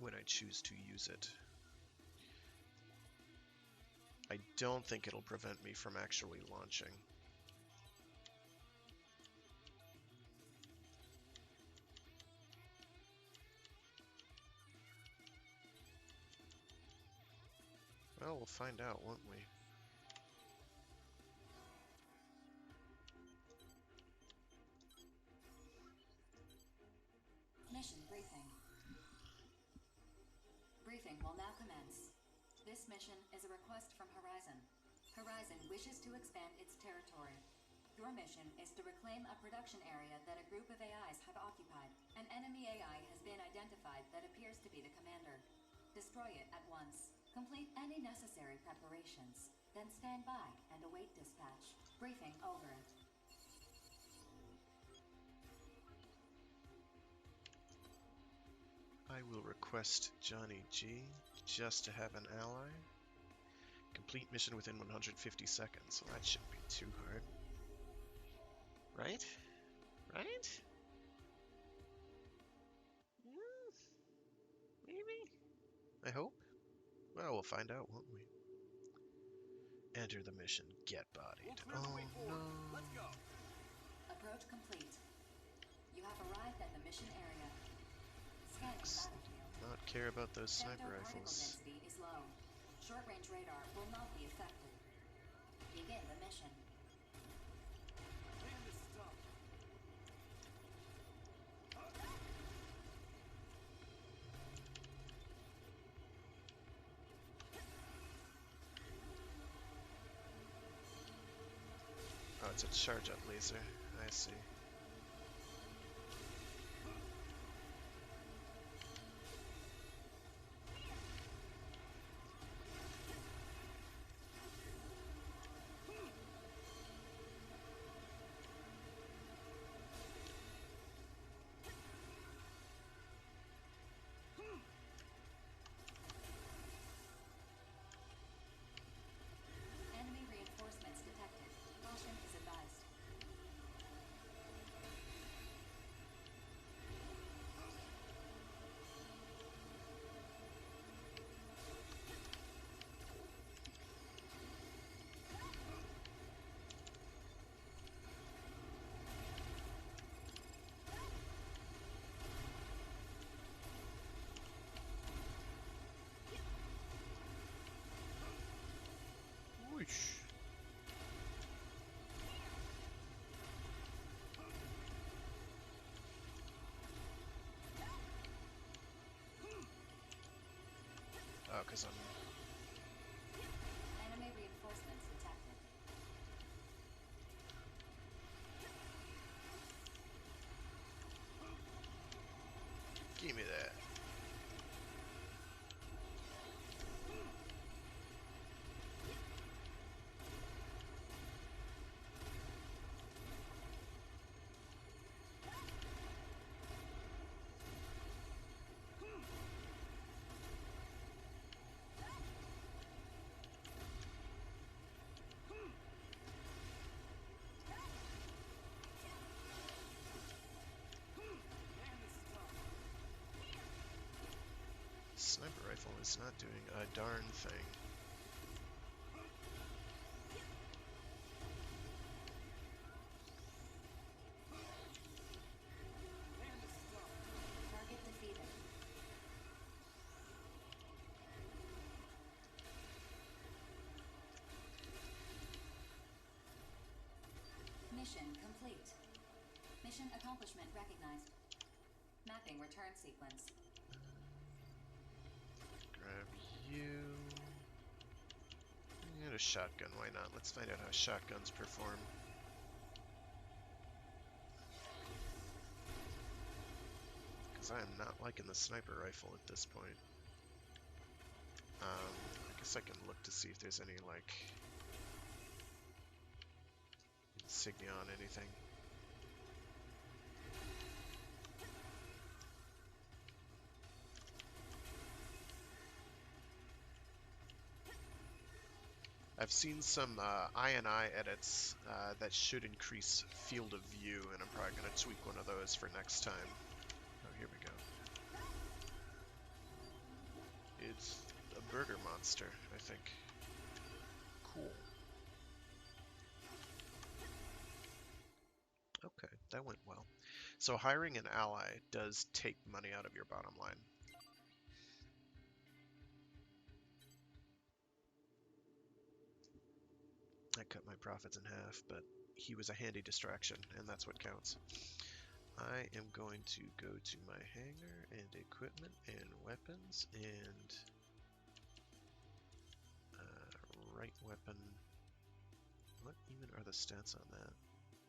when I choose to use it. I don't think it'll prevent me from actually launching. Well, we'll find out, won't we? Mission briefing. Briefing will now commence. This mission is a request from Horizon. Horizon wishes to expand its territory. Your mission is to reclaim a production area that a group of AIs have occupied. An enemy AI has been identified that appears to be the commander. Destroy it at once. Complete any necessary preparations. Then stand by and await dispatch. Briefing over. I will request Johnny G just to have an ally. Complete mission within 150 seconds, so that shouldn't be too hard. Right? Right? Maybe? I hope. Well, we'll find out, won't we? Enter the mission. Get bodied. Oh no. Let's go. Approach complete. You have arrived at the mission area. Scanning battlefield. Not care about those Sector sniper particle rifles. density is low. Short-range radar will not be affected. Begin the mission. Man, this is tough. Oh, it's a charge-up laser. I see. Enemy reinforcements detected. Caution is advised. Whoosh. Oh, because I'm... Enemy reinforcements detected. Give me that. Sniper rifle is not doing a darn thing. Target defeated. Mission complete. Mission accomplishment recognized. Mapping return sequence. Grab you. And a shotgun, why not? Let's find out how shotguns perform. Because I am not liking the sniper rifle at this point. I guess I can look to see if there's any, like, insignia on anything. I've seen some I&I edits that should increase field of view, and I'm probably going to tweak one of those for next time. Oh, here we go. It's a burger monster, I think. Cool. Okay, that went well. So hiring an ally does take money out of your bottom line. I cut my profits in half, but he was a handy distraction, and that's what counts. I am going to go to my hangar and equipment and weapons and right weapon. What even are the stats on that?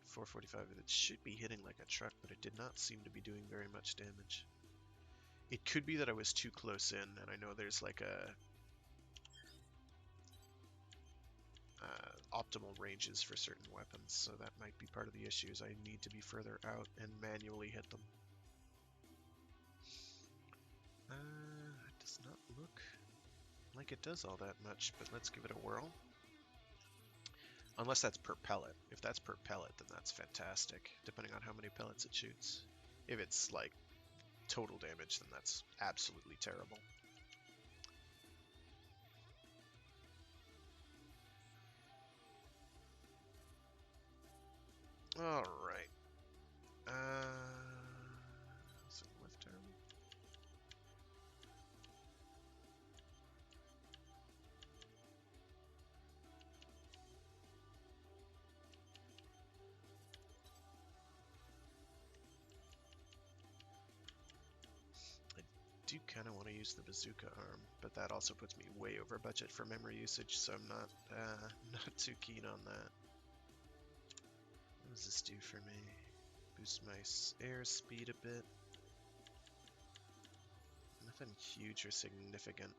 445. It should be hitting like a truck, but it did not seem to be doing very much damage. It could be that I was too close in, and I know there's like a optimal ranges for certain weapons, so that might be part of the issues. I need to be further out and manually hit them. It does not look like it does all that much, but let's give it a whirl. Unless that's per pellet. If that's per pellet, then that's fantastic, depending on how many pellets it shoots. If it's like total damage, then that's absolutely terrible. Alright. Is it left arm? I do kind of want to use the bazooka arm, but that also puts me way over budget for memory usage, so I'm not too keen on that. What does this do for me? Boost my airspeed a bit. Nothing huge or significant.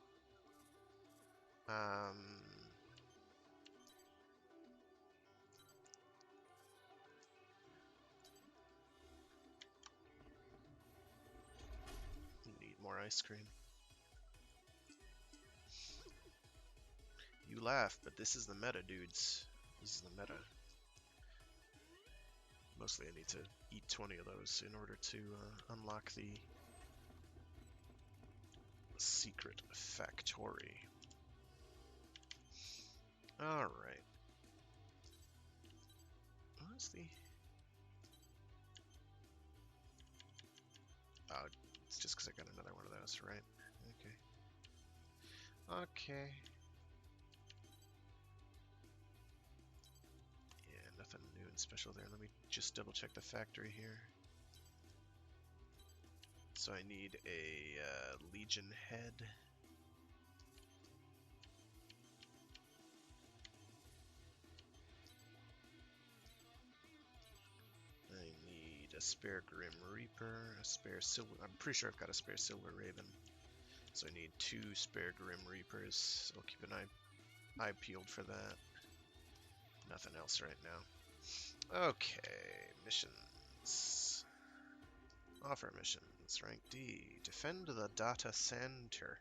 Need more ice cream. You laugh, but this is the meta, dudes. This is the meta. Mostly I need to eat 20 of those in order to unlock the secret factory. Alright. What is the... Oh, it's just because I got another one of those, right? Okay. Okay. Yeah, nothing new and special there. Let me just double check the factory here. So I need a Legion head. I need a spare Grim Reaper, a spare Silver... I'm pretty sure I've got a spare Silver Raven. So I need 2 spare Grim Reapers. I'll keep an eye peeled for that. Nothing else right now. Okay, missions. Offer missions. Rank D. Defend the data center.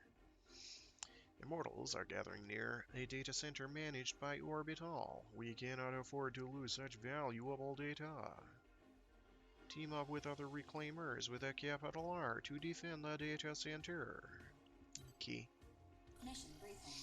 Immortals are gathering near a data center managed by Orbital. We cannot afford to lose such valuable data. Team up with other reclaimers with a capital R to defend the data center. Key. Mission briefing.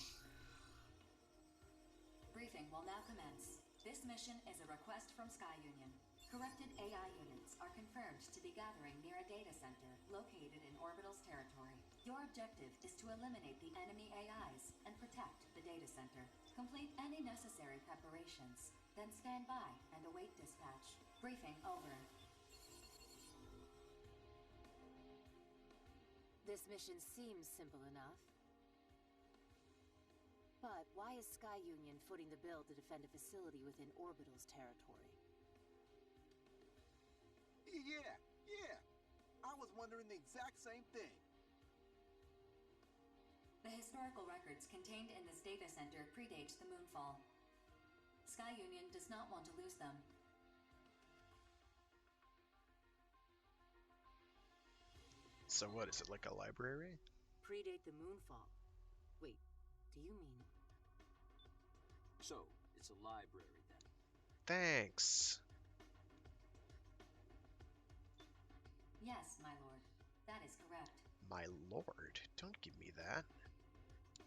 Briefing will now commence. This mission is a request from Sky Union. Corrupted AI units are confirmed to be gathering near a data center located in Orbital's territory. Your objective is to eliminate the enemy AIs and protect the data center. Complete any necessary preparations, then stand by and await dispatch. Briefing over. This mission seems simple enough. But why is Sky Union footing the bill to defend a facility within Orbital's territory? Yeah. I was wondering the exact same thing. The historical records contained in this data center predates the Moonfall. Sky Union does not want to lose them. So what, is it like a library? Predate the Moonfall? Wait, do you mean... So, it's a library then. Thanks. Yes, my lord. That is correct. My lord, don't give me that.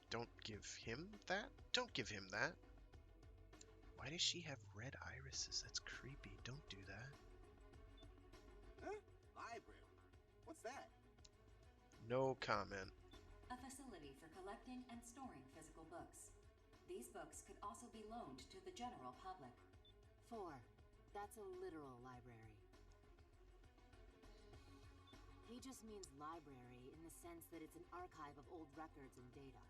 Don't give him that? Don't give him that. Why does she have red irises? That's creepy. Don't do that. Huh? Library? What's that? No comment. A facility for collecting and storing physical books. These books could also be loaned to the general public. 4. That's a literal library. He just means library in the sense that it's an archive of old records and data.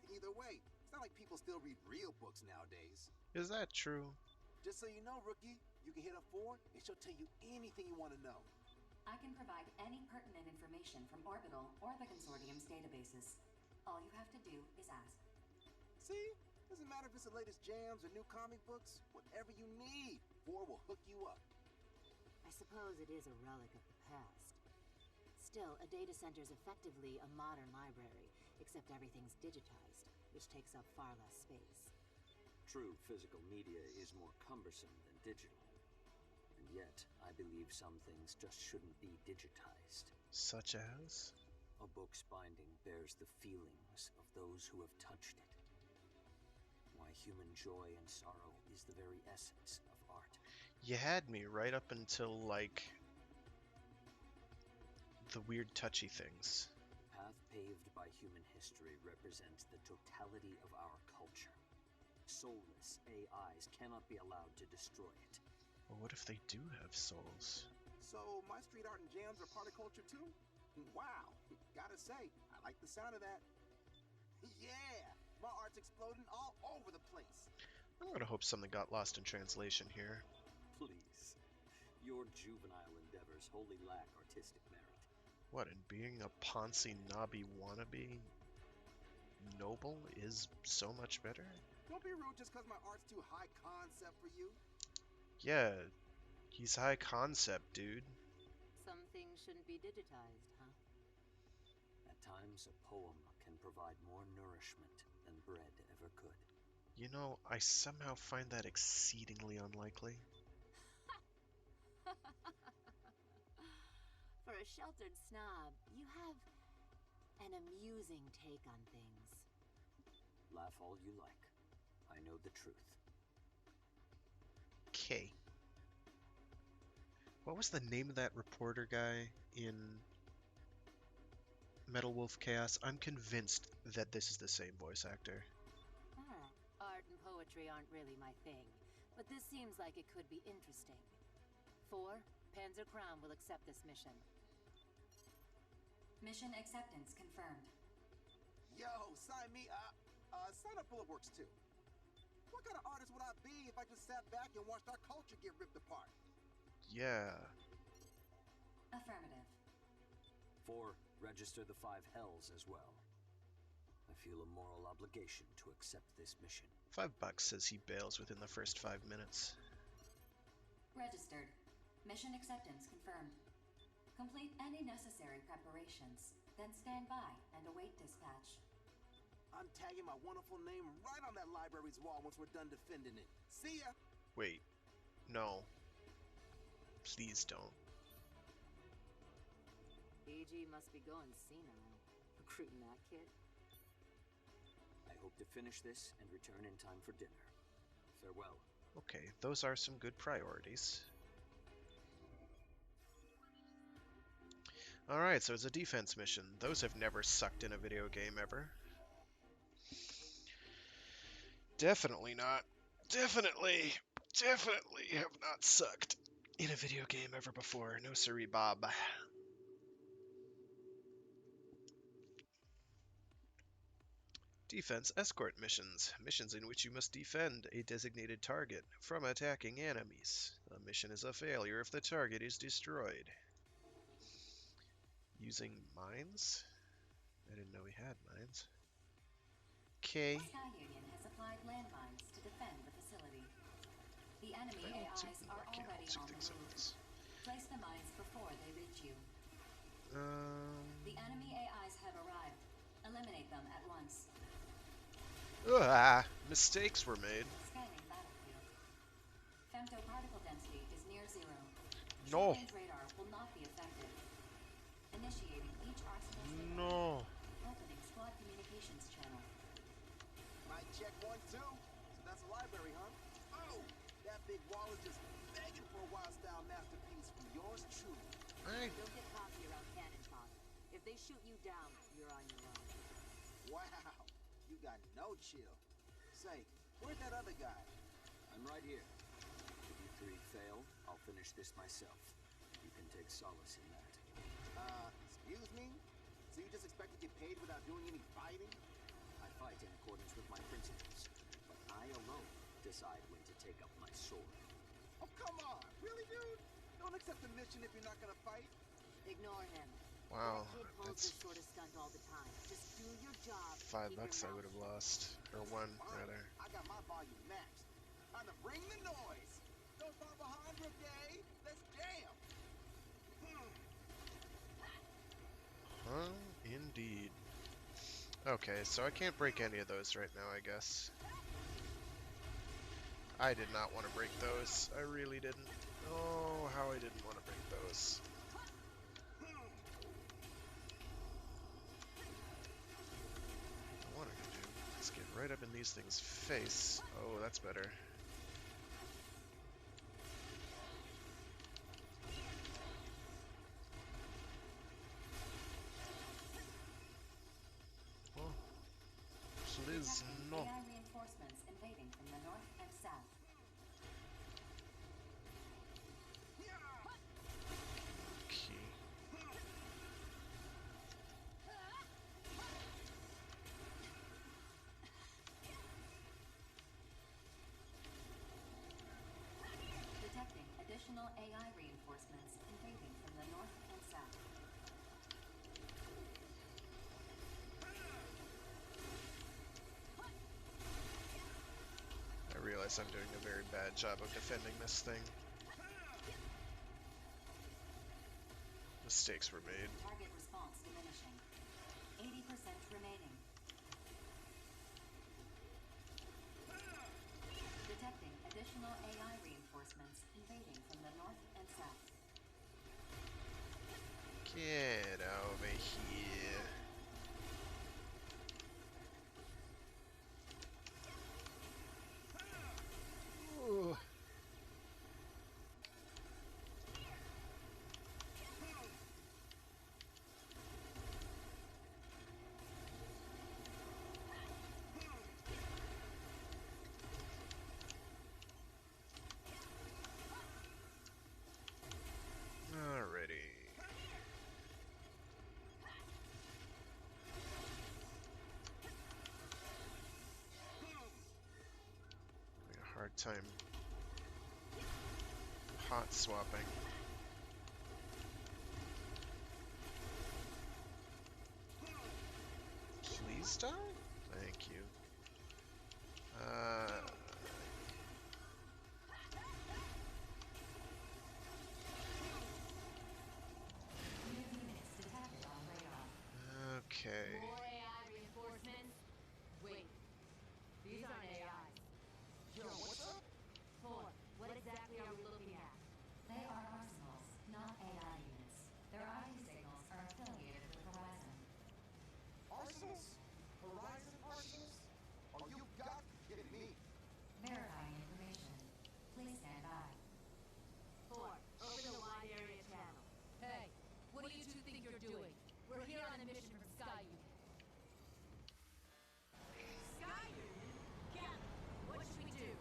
Either way, it's not like people still read real books nowadays. Is that true? Just so you know, Rookie, you can hit up 4 and she'll tell you anything you want to know. I can provide any pertinent information from Orbital or the Consortium's databases. All you have to do is ask. See? Doesn't matter if it's the latest jams or new comic books. Whatever you need, 4 will hook you up. I suppose it is a relic of the past. Still, a data center's effectively a modern library, except everything's digitized, which takes up far less space. True, physical media is more cumbersome than digital. And yet, I believe some things just shouldn't be digitized. Such as? A book's binding bears the feelings of those who have touched it. Why human joy and sorrow is the very essence of art. You had me right up until, like, the weird touchy things. The path paved by human history represents the totality of our culture. Soulless AIs cannot be allowed to destroy it. Well, what if they do have souls? So my street art and jams are part of culture too? Wow, gotta say, I like the sound of that. Yeah, my art's exploding all over the place. I'm gonna hope something got lost in translation here. Please. Your juvenile endeavors wholly lack artistic merit. What, in being a Ponzi knobby wannabe, noble is so much better? Don't be rude just because my art's too high concept for you. Yeah, he's high concept, dude. Some things shouldn't be digitized, huh? At times, a poem can provide more nourishment than bread ever could. You know, I somehow find that exceedingly unlikely. For a sheltered snob, you have an amusing take on things. Laugh all you like. I know the truth. Okay. What was the name of that reporter guy in Metal Wolf Chaos? I'm convinced that this is the same voice actor. Art and poetry aren't really my thing, but this seems like it could be interesting. 4, Panzer Crown will accept this mission. Mission acceptance confirmed. Yo, sign me up. Sign up Bullet Works too. What kind of artist would I be if I just sat back and watched our culture get ripped apart? Yeah. Affirmative. 4, register the 5 hells as well. I feel a moral obligation to accept this mission. $5 says he bails within the first 5 minutes. Registered. Mission acceptance confirmed. Complete any necessary preparations, then stand by and await dispatch. I'm tagging my wonderful name right on that library's wall once we're done defending it. See ya! Wait. No. Please don't. BG must be going senile, recruiting that kid. I hope to finish this and return in time for dinner. Farewell. Okay, those are some good priorities. Alright, so it's a defense mission. Those have never sucked in a video game ever. Definitely not. Definitely have not sucked in a video game ever before. No siree, Bob. Defense escort missions. Missions in which you must defend a designated target from attacking enemies. The mission is a failure if the target is destroyed. Using mines? I didn't know we had mines. Okay. Sky Union has applied landmines to defend the facility. The enemy I AIs can't are already on the think move. so. Place the mines before they reach you. The enemy AIs have arrived. Eliminate them at once. Mistakes were made. Scanning battlefield. Femtoparticle density is near 0. No. Short-range radar will not be affected. Initiating each arsenal signal. No. Opening squad communications channel. Might check 1, 2. So that's a library, huh? Oh, that big wall is just begging for a wild-style masterpiece from yours truly. Don't get cocky around cannon talk. If they shoot you down, you're on your own. Wow, you got no chill. Say, where's that other guy? I'm right here. If you 3 fail, I'll finish this myself. You can take solace in that. Excuse me? So you just expect to get paid without doing any fighting? I fight in accordance with my principles, but I alone decide when to take up my sword. Oh, come on. Really, dude? Don't accept the mission if you're not gonna fight. Ignore him. Wow, That kid pulls that's this sort of stunt all the time. Just do your job. $5 keep your I mouth would have shut. lost. Or 1, Fine. rather. I got my volume maxed. Time to bring the noise. Don't fall behind, brigade. Let's jam. Huh? Indeed. Okay, so I can't break any of those right now, I guess. I did not want to break those. I really didn't. Oh, how I didn't want to break those. What I can do is get right up in these things' face. Oh, that's better. Well, please no. AI reinforcements invading from the north and south. Okay. Detecting additional AI reinforcements invading from the north and south. I realize I'm doing a very bad job of defending this thing. Mistakes were made. Target response diminishing. 80% remaining. Detecting additional AI reinforcements invading from the north and south. Get over here. Ooh. Alrighty. Having a hard time hot swapping. Please die? Thank you. Okay. More AI reinforcements? Wait. These aren't AIs. Yo, what's up? Four. What exactly are we looking at? They are arsenals, not AI units. Their ID signals are affiliated with Horizon. Arsenals? Horizon arsenals? Oh, you got to be kidding me. Verifying information. Please stand by. Four. Open the wide area channel. Hey, what do you two think you're doing? We're here on a mission from Sky Union. Sky Union? Captain, what should we do?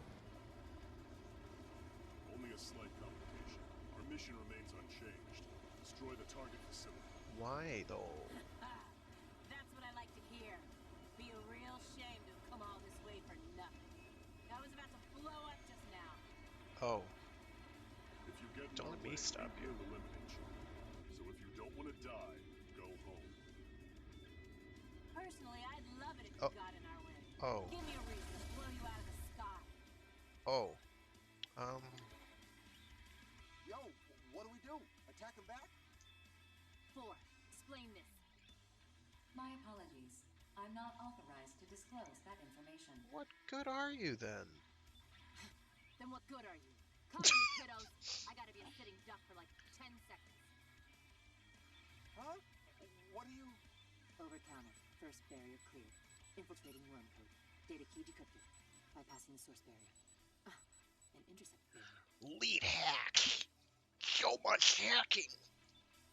Only a slight complication. Our mission remains unchanged. Destroy the target facility. Why though? That's what I like to hear. Be a real shame to have come all this way for nothing. I was about to blow up just now. Oh, If you get in don't our let me way, stop we you. will eliminate you. So if you don't want to die, go home. Personally, I'd love it if Oh. you got in our way. Oh. Give me a reason to blow you out of the sky. Oh. Yo, what do we do? Attack him back? Four. Explain this. My apologies. I'm not authorized to disclose that information. What good are you then? Then what good are you? Cover me, kiddos. I gotta be a sitting duck for like 10 seconds. Huh? What are you... Over counter. First barrier cleared. Infiltrating worm code. Data key decrypted. Bypassing the source barrier. And intercept field. Lead hack! So much hacking!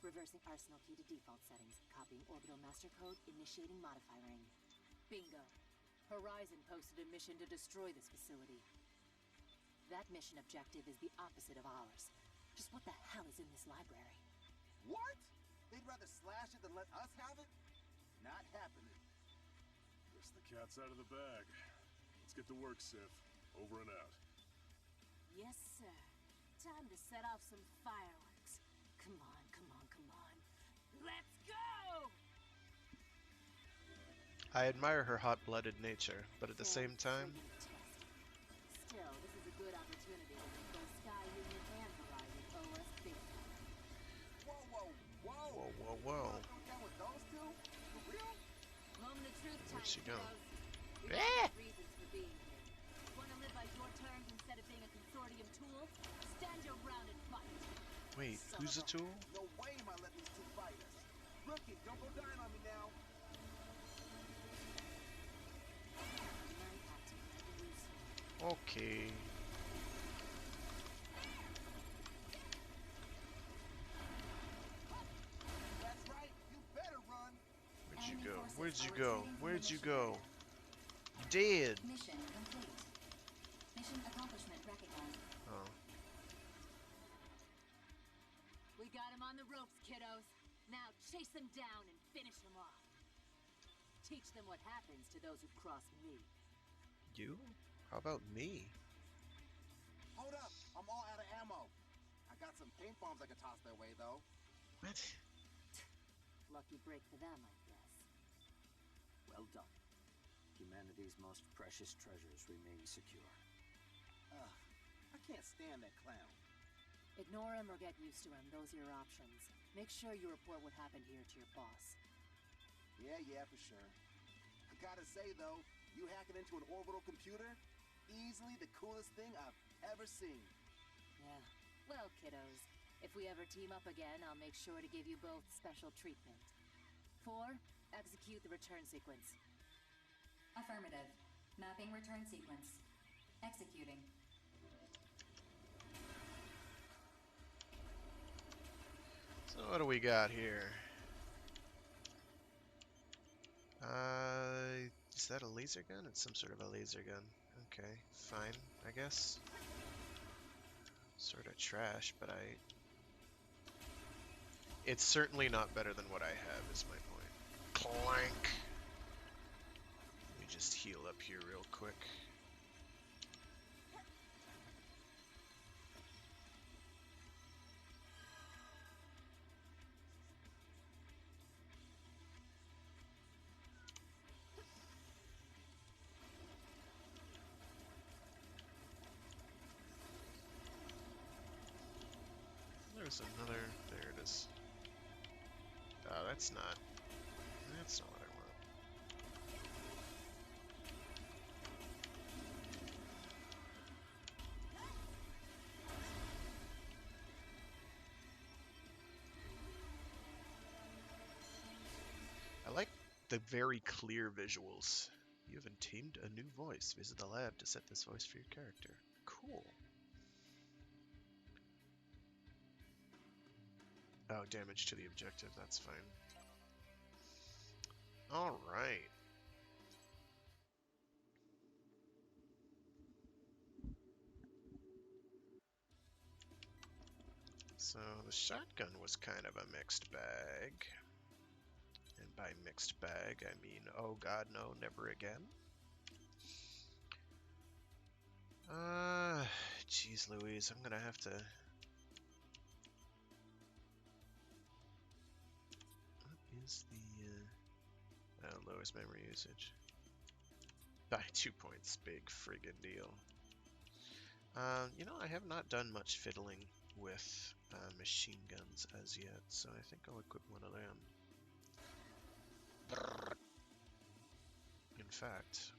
Reversing arsenal key to default settings. Copying orbital master code. Initiating modify ring. Bingo. Horizon posted a mission to destroy this facility. That mission objective is the opposite of ours. Just what the hell is in this library? What? They'd rather slash it than let us have it? Not happening. Guess the cat's out of the bag. Let's get to work, Sif. Over and out. Yes, sir. Time to set off some fireworks. Come on, come on, come on. Let's go! I admire her hot-blooded nature, but at the same time, Still, this is a good opportunity to make both Sky Union and Horizon owe us big time. Whoa, whoa, whoa! whoa, whoa, whoa. You gonna go down with those two? For real? Moment of truth time, Where'd she go? kiddos. We Ah! have reasons for being here. Want to live by utilize your turns instead of being a consortium tool, stand your ground and fight. Wait, who's a tool? No way am I letting these two fight us. Rookie, don't go dying on me now. Okay. That's right, you better run. Where'd you go? Where'd you go? Where'd you go? Dead. Mission complete. Mission accomplishment recognized. Oh. We got him on the ropes, kiddos. Now chase them down and finish them off. Teach them what happens to those who cross me. You? How about me? Hold up, I'm all out of ammo. I got some paint bombs I could toss their way, though. What? Lucky break for them, I guess. Well done. Humanity's most precious treasures remain secure. I can't stand that clown. Ignore him or get used to him. Those are your options. Make sure you report what happened here to your boss. Yeah, for sure. I gotta say, though, you hacking into an orbital computer? Easily the coolest thing I've ever seen. Yeah. Well, kiddos, if we ever team up again, I'll make sure to give you both special treatment. 4, execute the return sequence. Affirmative. Mapping return sequence. Executing. So what do we got here? Is that a laser gun? It's some sort of a laser gun. Okay, fine, I guess. Sort of trash, but it's certainly not better than what I have, is my point. Clank! Let me just heal up here real quick. There's another. There it is. Oh, that's not what I want. I like the very clear visuals. You have obtained a new voice. Visit the lab to set this voice for your character. Cool. Oh, damage to the objective, that's fine. Alright. So, the shotgun was kind of a mixed bag. And by mixed bag, I mean, oh god, no, never again. Jeez Louise, I'm gonna have to... Is the lowest memory usage by 2 points? Big friggin' deal. You know, I have not done much fiddling with machine guns as yet, so I think I'll equip one of them. In fact,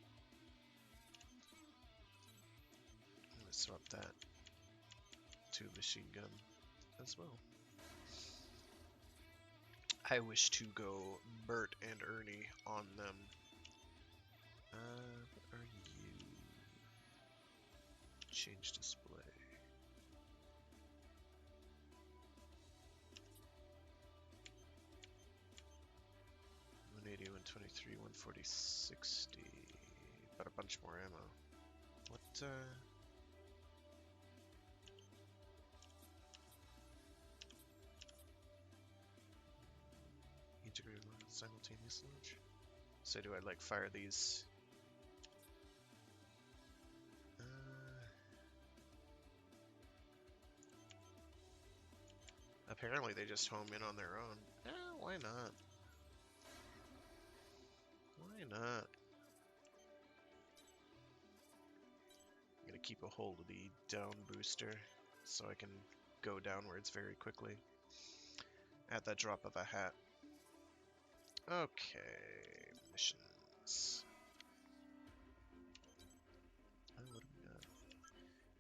I'm gonna swap that to machine gun as well. I wish to go Bert and Ernie on them. What are you? Change display. 180, 123, 140, 60. Got a bunch more ammo. What, integrated simultaneous launch. So do I like fire these? Apparently they just home in on their own. Yeah, why not? Why not? I'm gonna keep a hold of the down booster so I can go downwards very quickly at the drop of a hat. Okay, missions. Oh, what do we got?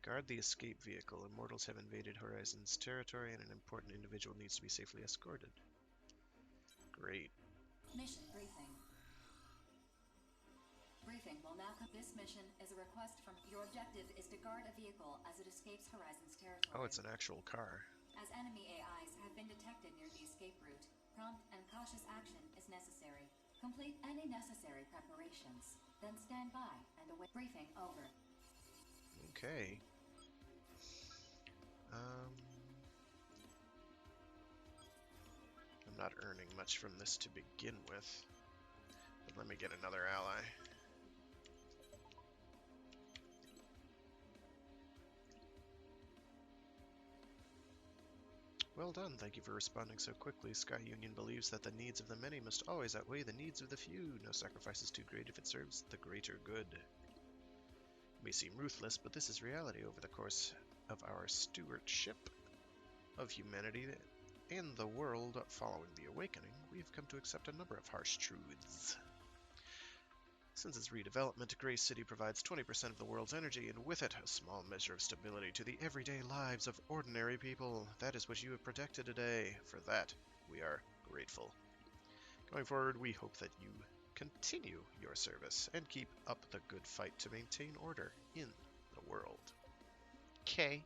Guard the escape vehicle. Immortals have invaded Horizon's territory and an important individual needs to be safely escorted. Great. Mission briefing. Briefing will now come. This mission is a request from. Your objective is to guard a vehicle as it escapes Horizon's territory. Oh, it's an actual car. As enemy AIs have been detected near the escape route, prompt and cautious action is necessary. Complete any necessary preparations. Then stand by and await. Briefing over. Okay. I'm not earning much from this to begin with, but let me get another ally. Well done, thank you for responding so quickly. Sky Union believes that the needs of the many must always outweigh the needs of the few. No sacrifice is too great if it serves the greater good. It may seem ruthless, but this is reality. Over the course of our stewardship of humanity and the world following the awakening, we have come to accept a number of harsh truths. Since its redevelopment, Grey City provides 20% of the world's energy, and with it, a small measure of stability to the everyday lives of ordinary people. That is what you have protected today. For that, we are grateful. Going forward, we hope that you continue your service and keep up the good fight to maintain order in the world. Okay.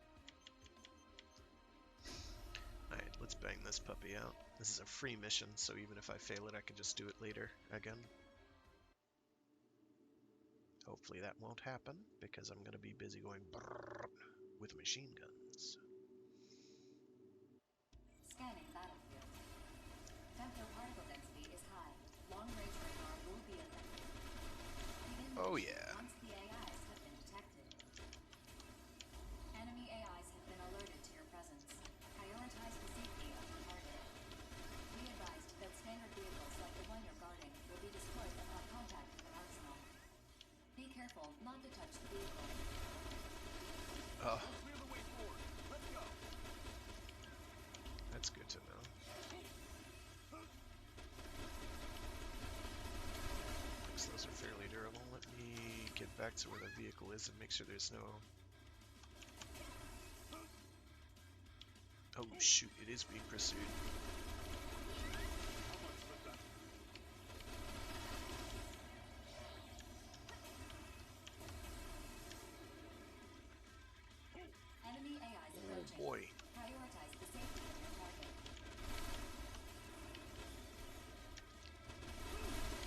Alright, let's bang this puppy out. This is a free mission, so even if I fail it, I can just do it later again. Hopefully that won't happen, because I'm going to be busy going brrrr with machine guns. Scanning battlefield. Femto-particle density is high. Long-range radar will be effective. Begin Oh yeah. once the AIs have been detected. Enemy AIs have been alerted to your presence. Prioritize the safety of your target. Be advised that standard vehicles like the one you're guarding will be destroyed upon contact with an arsenal. Be careful not to touch the vehicle. Oh. Clear the way forward. Let's go. That's good to know. Looks those are fairly durable. Let me get back to where the vehicle is and make sure there's no... Oh shoot, it is being pursued. Enemy AIs Oh approaching. boy. Prioritize the safety of your target.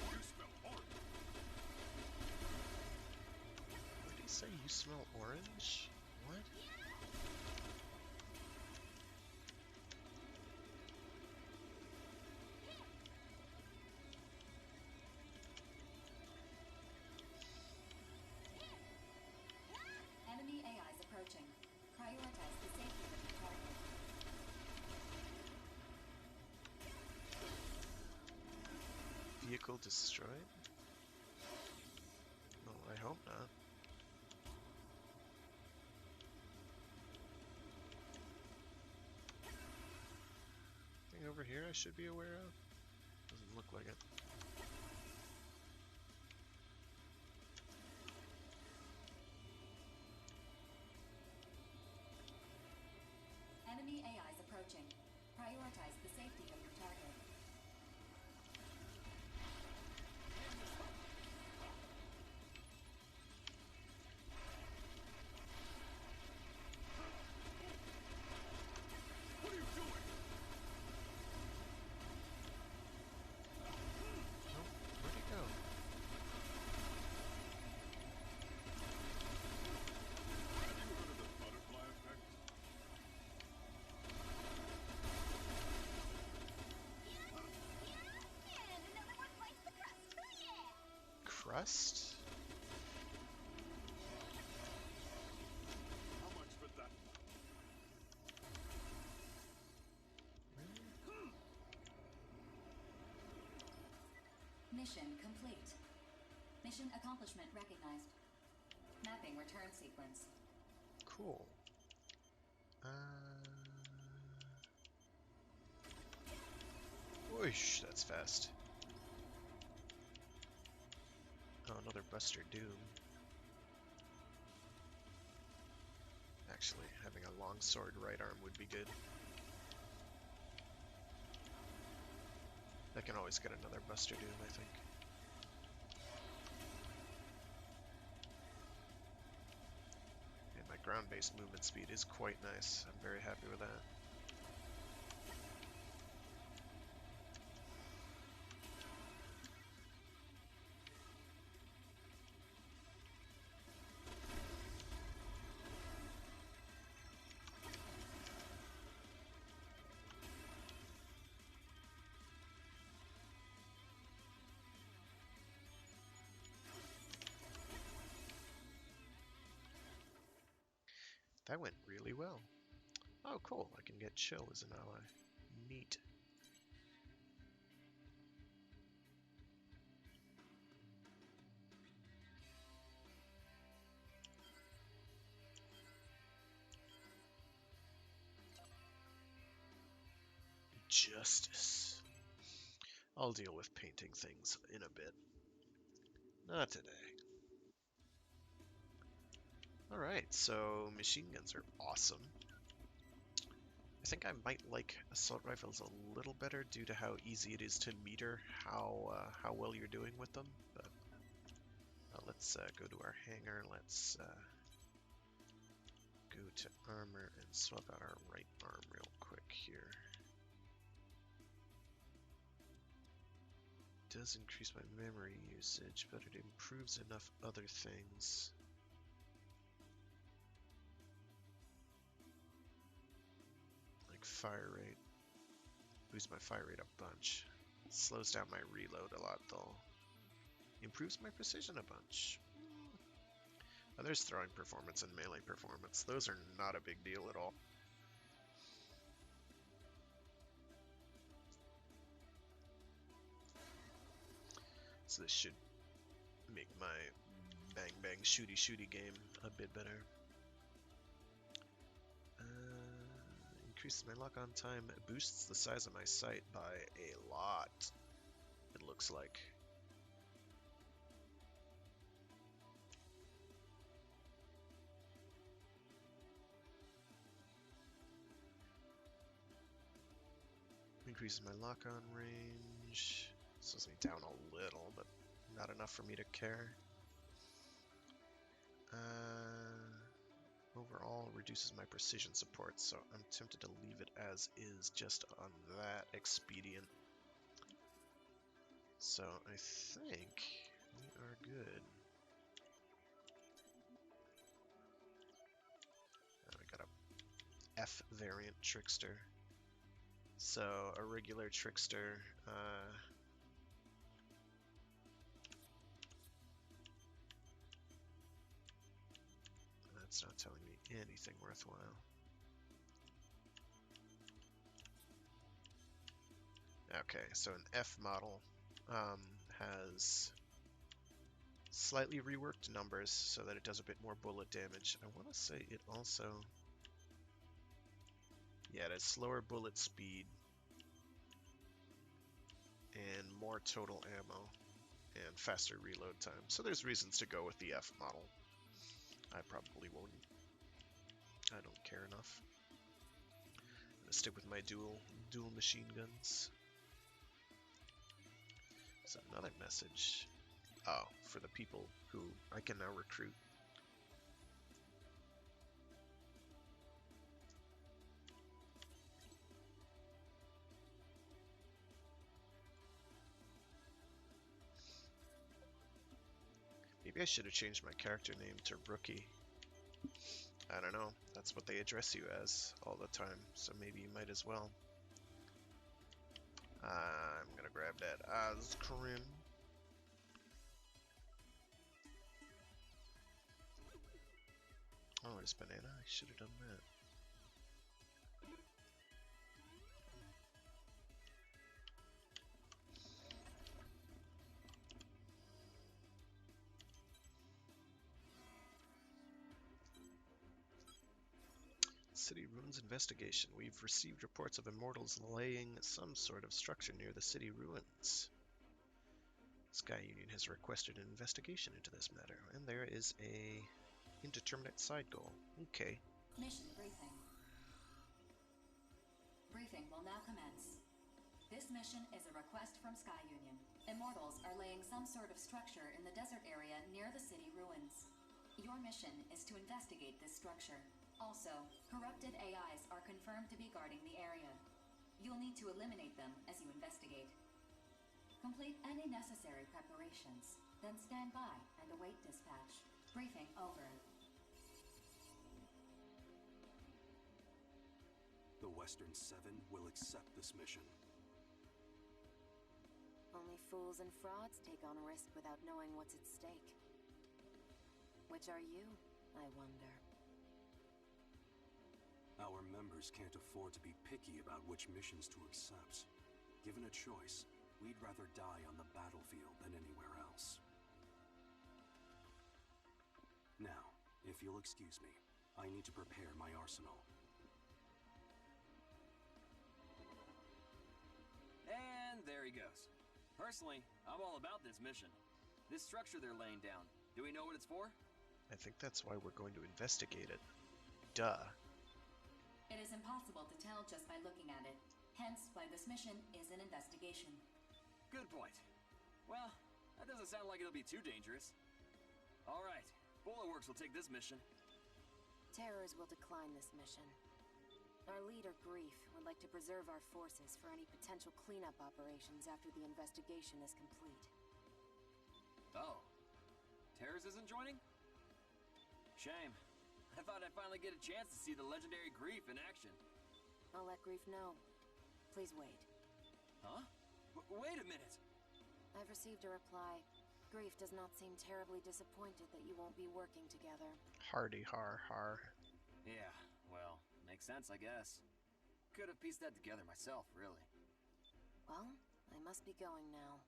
You smell orange. What did he say? You smell orange? What? Enemy AIs approaching. Prioritize the safety of your target. Vehicle destroyed? Oh, I hope not. Anything over here I should be aware of? Doesn't look like it. Enemy AIs approaching. Prioritize the safety of your target. What are you doing? Oh, where'd he go? Have you heard of the butterfly effect? And another one bites the crust. Oh yeah! Crust? How much for that? Mission complete. Mission accomplishment recognized. Mapping return sequence. Cool. Whoosh, that's fast. Oh, another Buster Doom. actually. Having a long sword right arm would be good. I can always get another Buster Doom, I think. And my ground-based movement speed is quite nice. I'm very happy with that. That went really well. Oh, cool. I can get Chill as an ally. Neat. Justice. I'll deal with painting things in a bit. Not today. Alright, so machine guns are awesome. I think I might like assault rifles a little better due to how easy it is to meter how well you're doing with them. But let's go to our hangar. Let's go to armor and swap out our right arm real quick here. Does increase my memory usage, but it improves enough other things. Like fire rate. Boosts my fire rate a bunch. Slows down my reload a lot though. Improves my precision a bunch. Oh, there's throwing performance and melee performance. Those are not a big deal at all. So this should make my bang bang shooty shooty game a bit better. Increases my lock-on time, boosts the size of my sight by a lot, it looks like. Increases my lock-on range, slows me down a little, but not enough for me to care. Overall reduces my precision support, so I'm tempted to leave it as is just on that expedient. So I think we are good. We got a F variant Trickster. So a regular Trickster, that's not telling me anything worthwhile. Okay, so an F model has slightly reworked numbers so that it does a bit more bullet damage. I want to say it also... Yeah, it has slower bullet speed and more total ammo and faster reload time. So there's reasons to go with the F model. I probably won't. I don't care enough. I'm gonna stick with my dual machine guns. There's another message. Oh, for the people who I can now recruit. Maybe I should have changed my character name to Rookie. I don't know. That's what they address you as all the time, so maybe you might as well. I'm gonna grab that Azkrim. Oh, it's banana. I should have done that. City Ruins investigation. We've received reports of immortals laying some sort of structure near the city ruins. Sky Union has requested an investigation into this matter, and there is a indeterminate side goal. Okay. Mission briefing. Briefing will now commence. This mission is a request from Sky Union. Immortals are laying some sort of structure in the desert area near the city ruins. Your mission is to investigate this structure. Also, corrupted AIs are confirmed to be guarding the area. You'll need to eliminate them as you investigate. Complete any necessary preparations, then stand by and await dispatch. Briefing over. The Western Seven will accept this mission. Only fools and frauds take on risk without knowing what's at stake. Which are you, I wonder? Our members can't afford to be picky about which missions to accept. Given a choice, we'd rather die on the battlefield than anywhere else. Now, if you'll excuse me, I need to prepare my arsenal. And there he goes. Personally, I'm all about this mission. This structure they're laying down, do we know what it's for? I think that's why we're going to investigate it. Duh. It is impossible to tell just by looking at it. Hence why this mission is an investigation. Good point. Well, that doesn't sound like it'll be too dangerous. All right, Bulletworks will take this mission. Terrors will decline this mission. Our leader, Grief, would like to preserve our forces for any potential cleanup operations after the investigation is complete. Oh. Terrors isn't joining? Shame. I thought I'd finally get a chance to see the legendary Grief in action. I'll let Grief know. Please wait. Huh? Wait a minute! I've received a reply. Grief does not seem terribly disappointed that you won't be working together. Hardy har har. Yeah, well, makes sense, I guess. Could have pieced that together myself, really. Well, I must be going now.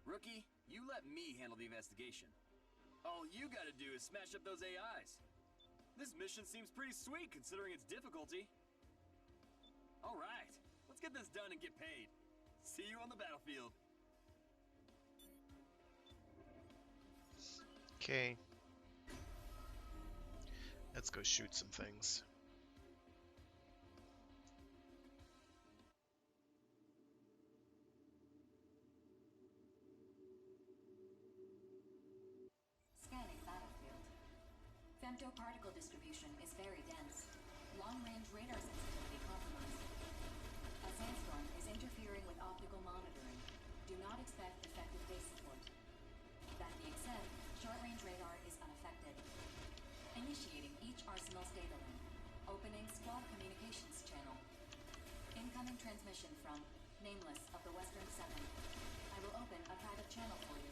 Rookie, you let me handle the investigation. All you gotta do is smash up those AIs. This mission seems pretty sweet considering its difficulty. Alright, let's get this done and get paid. See you on the battlefield. Okay. Let's go shoot some things. Scanning battlefield. Femtoparticle distribution is very dense. Long-range radar sensitivity compromised. A sandstorm is interfering with optical monitoring. Do not expect effective base support. That being said, short-range radar is unaffected. Initiating each arsenal's data link. Opening squad communications channel. Incoming transmission from Nameless of the Western Seven. I will open a private channel for you.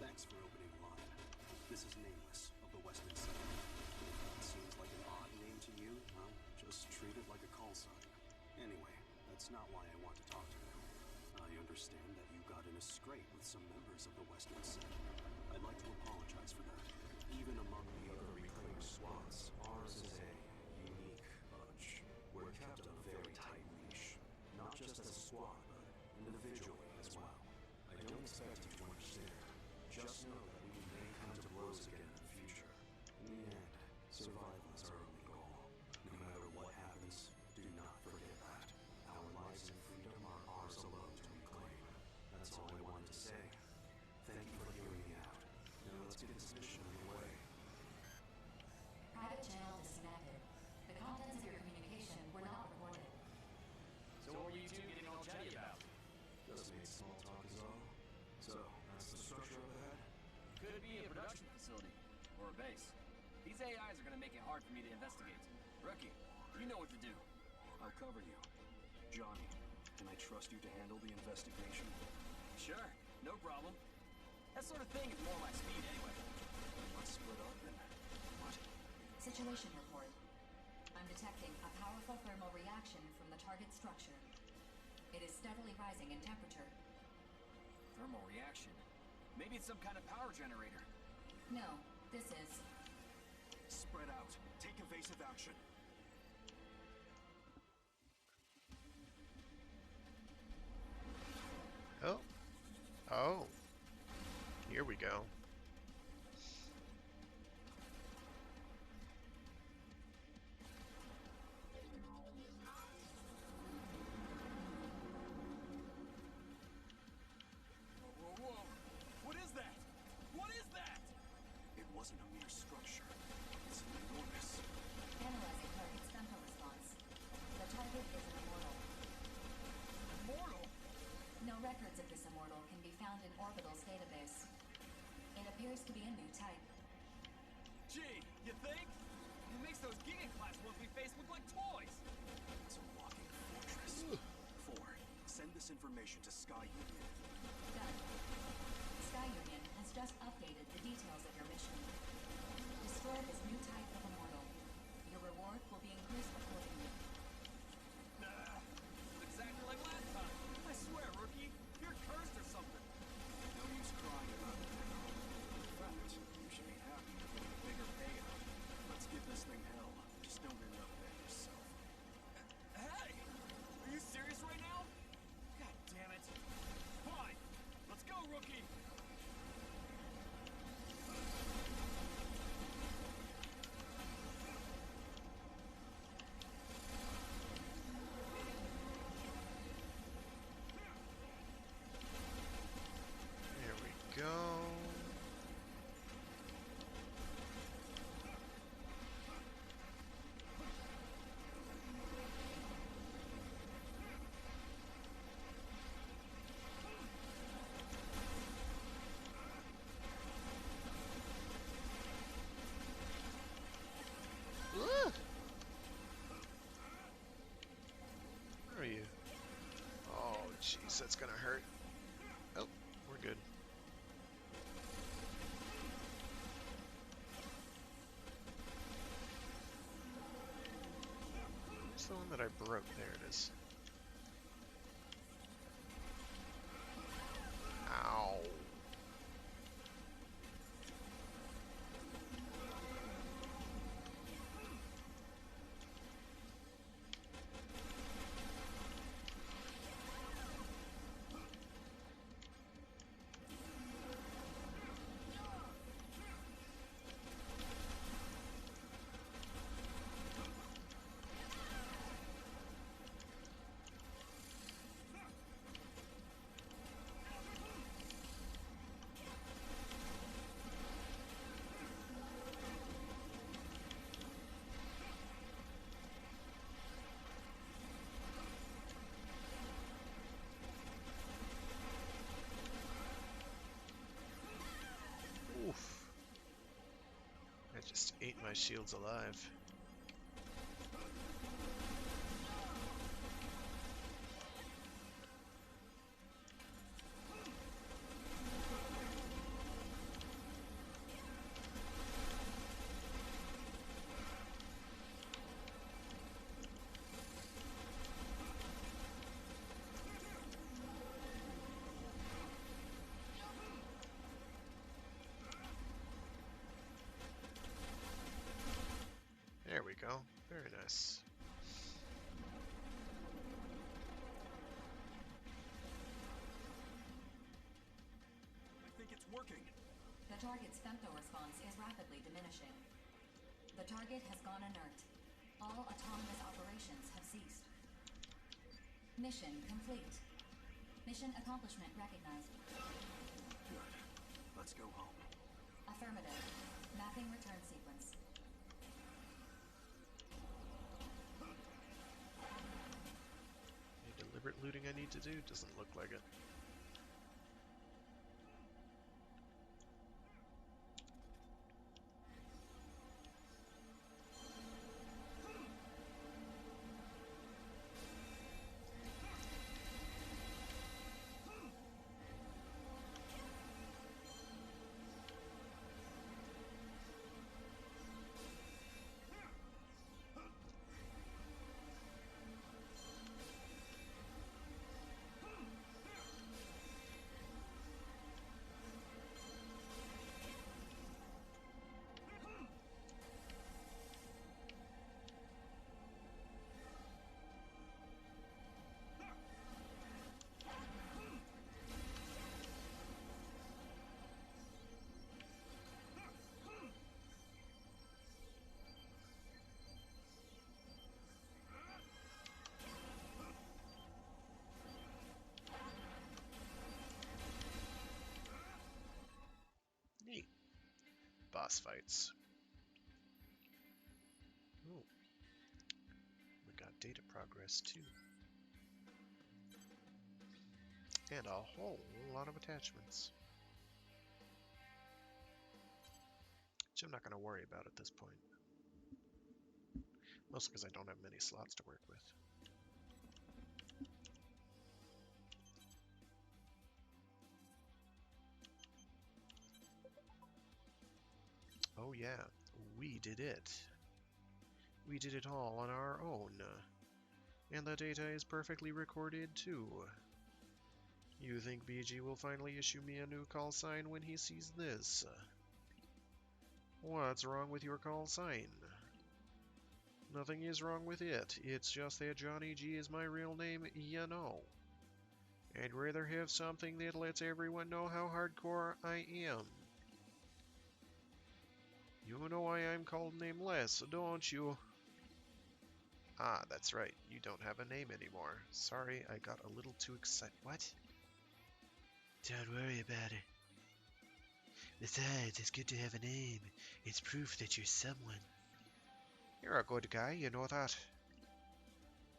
Thanks for opening the line. This is Nameless of the Western Seven. If that seems like an odd name to you, well, just treat it like a call sign. Anyway, that's not why I want to talk to you. I understand that you got in a scrape with some members of the Western Seven. I'd like to apologize for that. Even among the other reclaimed squads, ours is a unique bunch. We're kept on a very tight leash. Not just as a squad, but individually as well. I don't expect you to understand. Just know that we may come to blows again in the future. In the end, survival is our only goal. No matter what happens, do not forget that. Our lives and freedom are ours alone to reclaim. That's all I wanted to say. Thank you for hearing me out. Now let's get this mission underway. Private channel disconnected. The contents of your communication were not recorded. So what were you two getting all chatty about? Just made small talk is all. So, that's the structure of the head? Could be a production facility. Or a base. These AIs are gonna make it hard for me to investigate. Rookie, you know what to do. I'll cover you. Johnny, can I trust you to handle the investigation? Sure, no problem. That sort of thing is more my speed anyway. Let's split up then. What? Situation report. I'm detecting a powerful thermal reaction from the target structure. It is steadily rising in temperature. Thermal reaction. Maybe it's some kind of power generator. No, this is... Spread out. Take evasive action. Oh. Oh. Here we go. records of this immortal can be found in Orbital's database. It appears to be a new type. Gee, you think? It makes those Giga-class ones we face look like toys! It's a walking fortress. 4. Send this information to Sky Union. Done. Sky Union has just updated the details of your mission. Destroy this new type of immortal. Your reward will be increased accordingly. Nah, it's exactly like last time. I swear, rookie, you're cursed or something. No use crying about it now. In fact, you should be happy to get a bigger payout. Let's give this thing hell. Just don't end up there yourself. Hey! Are you serious right now? God damn it. Fine. Let's go, rookie. There we go. Ugh. Where are you? Oh, jeez, that's gonna hurt. Oh, we're good. Where's the one that I broke? There it is. Ow. Oof. I just ate my shields alive. There we go. Very nice. I think it's working. The target's femto response is rapidly diminishing. The target has gone inert. All autonomous operations have ceased. Mission complete. Mission accomplishment recognized. Good. Let's go home. Affirmative. Mapping return sequence. Any deliberate looting I need to do? Doesn't look like it. Neat. Boss fights. Ooh. We got data progress too. And a whole lot of attachments. Which I'm not going to worry about at this point. Mostly because I don't have many slots to work with. Oh yeah, we did it. We did it all on our own. And the data is perfectly recorded too. You think BG will finally issue me a new call sign when he sees this? What's wrong with your call sign? Nothing is wrong with it. It's just that Johnny G is my real name, you know. I'd rather have something that lets everyone know how hardcore I am. You know why I'm called Nameless, don't you? Ah, that's right. You don't have a name anymore. Sorry, I got a little too excited. What? Don't worry about it. Besides, it's good to have a name. It's proof that you're someone. You're a good guy, you know that.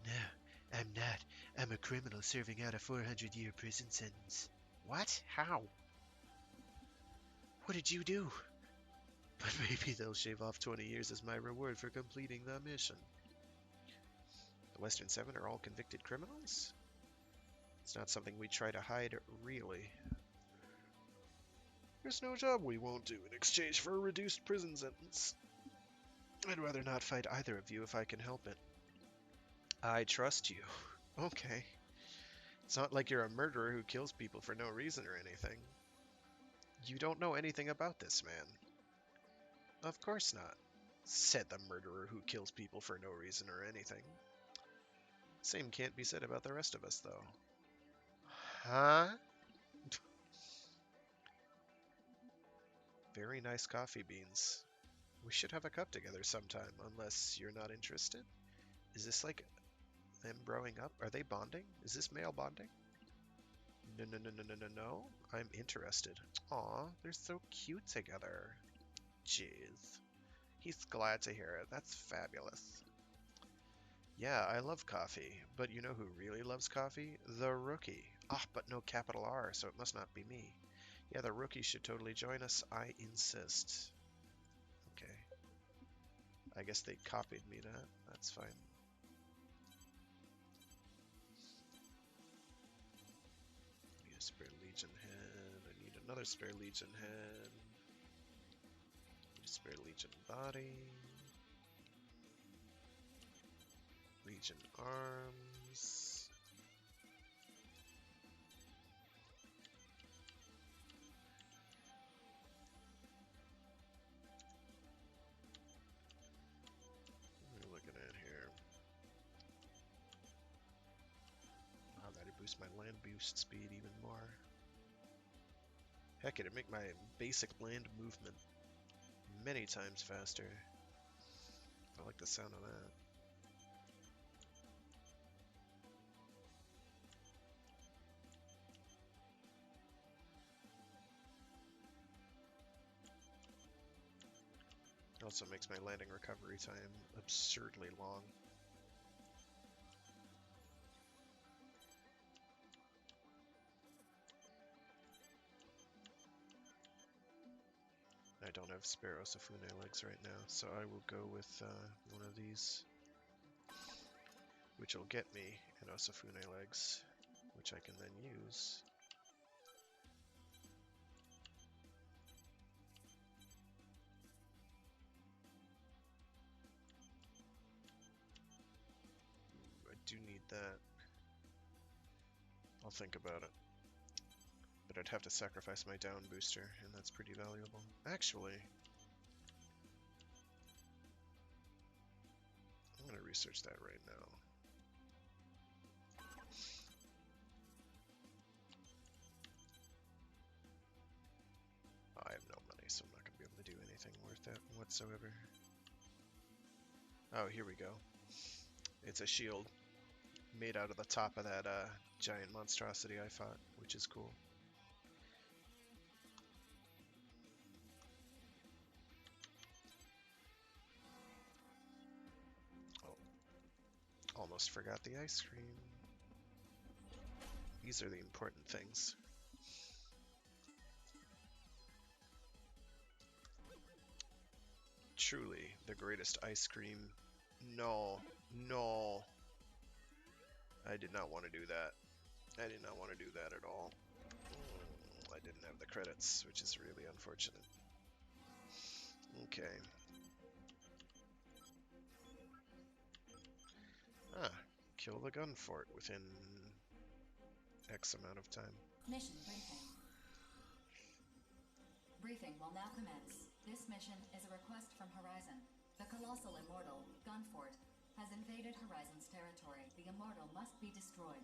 No, I'm not. I'm a criminal serving out a 400-year prison sentence. What? How? What did you do? But maybe they'll shave off 20 years as my reward for completing the mission. The Western Seven are all convicted criminals? It's not something we try to hide, really. There's no job we won't do in exchange for a reduced prison sentence. I'd rather not fight either of you if I can help it. I trust you. Okay. It's not like you're a murderer who kills people for no reason or anything. You don't know anything about this man. Of course not, said the murderer who kills people for no reason or anything. Same can't be said about the rest of us, though. Huh? Very nice coffee beans. We should have a cup together sometime, unless you're not interested. Is this like them growing up? Are they bonding? Is this male bonding? No. I'm interested. Aw, they're so cute together. Jeez. He's glad to hear it. That's fabulous. Yeah, I love coffee, but you know who really loves coffee? The Rookie. Ah, but no capital R, so it must not be me. Yeah, the Rookie should totally join us. I insist. Okay. I guess they copied me that. That's fine. I need a spare Legion head. I need another spare Legion head. I need a spare Legion body. Legion arms. What are we looking at here? Wow, that'd boost my land boost speed even more. Heck, it'd make my basic land movement many times faster. I like the sound of that. Also makes my landing recovery time absurdly long. I don't have spare Osafune legs right now, so I will go with one of these, which will get me an Osafune legs, which I can then use. I do need that. I'll think about it. But I'd have to sacrifice my down booster, and that's pretty valuable. Actually, I'm going to research that right now. I have no money, so I'm not going to be able to do anything worth that whatsoever. Oh, here we go. It's a shield made out of the top of that giant monstrosity I fought, which is cool. Oh, almost forgot the ice cream. These are the important things. Truly the greatest ice cream. No, no. I did not want to do that. I did not want to do that at all. I didn't have the credits, which is really unfortunate. Okay. Ah, kill the gun fort within X amount of time. Mission briefing. Briefing will now commence. This mission is a request from Horizon. The colossal immortal, Gunfort, has invaded Horizon's territory. The immortal must be destroyed.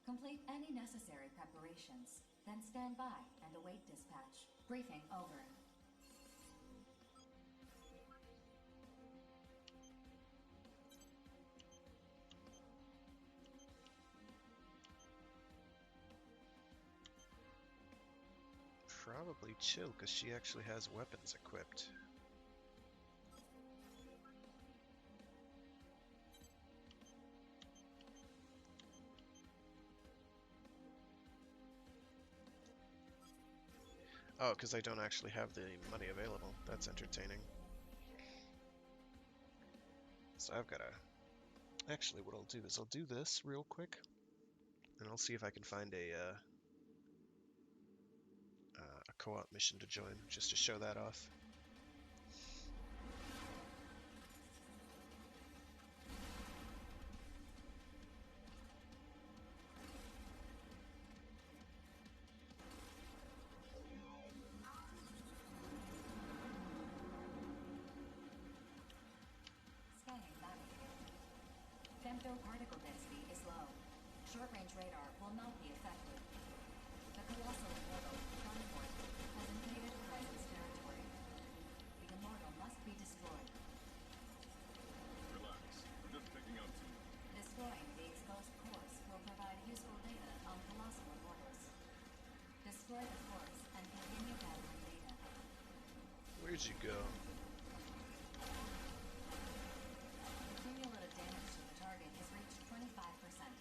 Complete any necessary preparations, then stand by and await dispatch. Briefing over. Probably chill, because she actually has weapons equipped. Oh, because I don't actually have the money available. That's entertaining. So I've got to... Actually, what I'll do is I'll do this real quick, and I'll see if I can find a co-op mission to join, just to show that off. Scanning battlefield. Femto particle density is low. Short-range radar will not be effective. The colossal immortal, Gunfort, has invaded Horizon's territory. The immortal must be destroyed. Relax. I'm just picking up some... Destroying the exposed cores will provide useful data on colossal immortals. Destroy the cores and continue gathering data. Where'd you go? Cumulative damage to the target has reached 25%.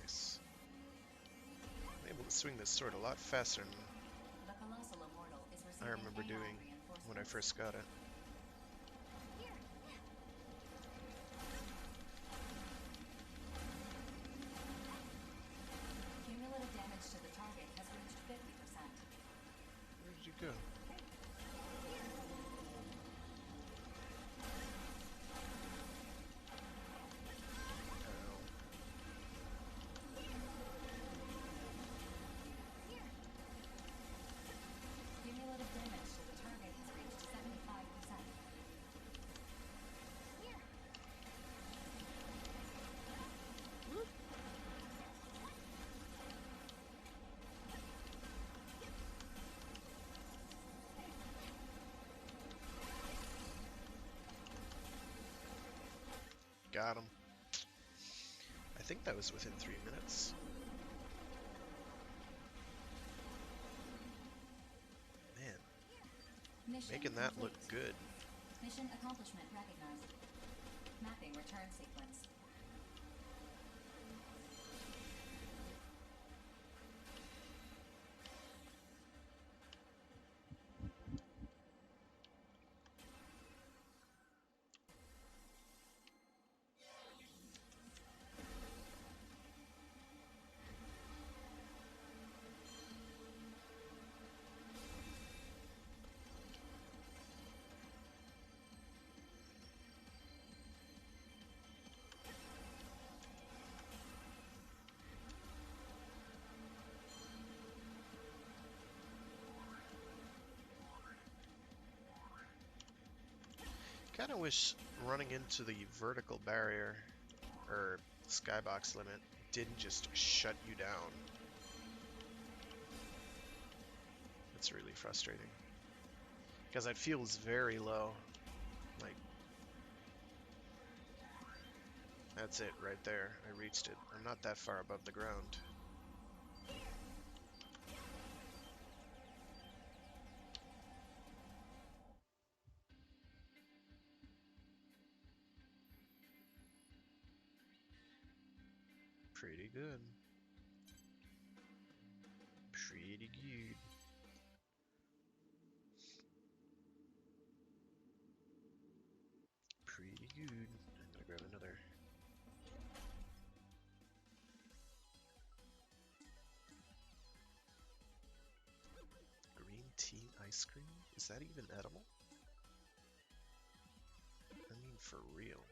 Nice. I'm able to swing this sword a lot faster than The colossal immortal is I receiving remember AI doing when I first got it. Cumulative damage to the target has reached 50%. Where did you go? Cumulative damage to the target has reached 75%. Got him. I think that was within 3 minutes. Man, Mission making that look complete. good. Mission accomplishment recognized. Mapping return sequence. Kind of wish running into the vertical barrier or skybox limit didn't just shut you down. It's really frustrating because it feels very low. Like, that's it right there. I reached it. I'm not that far above the ground. Pretty good. Pretty good. Pretty good. I'm gonna grab another. Green tea ice cream? Is that even edible? I mean, for real.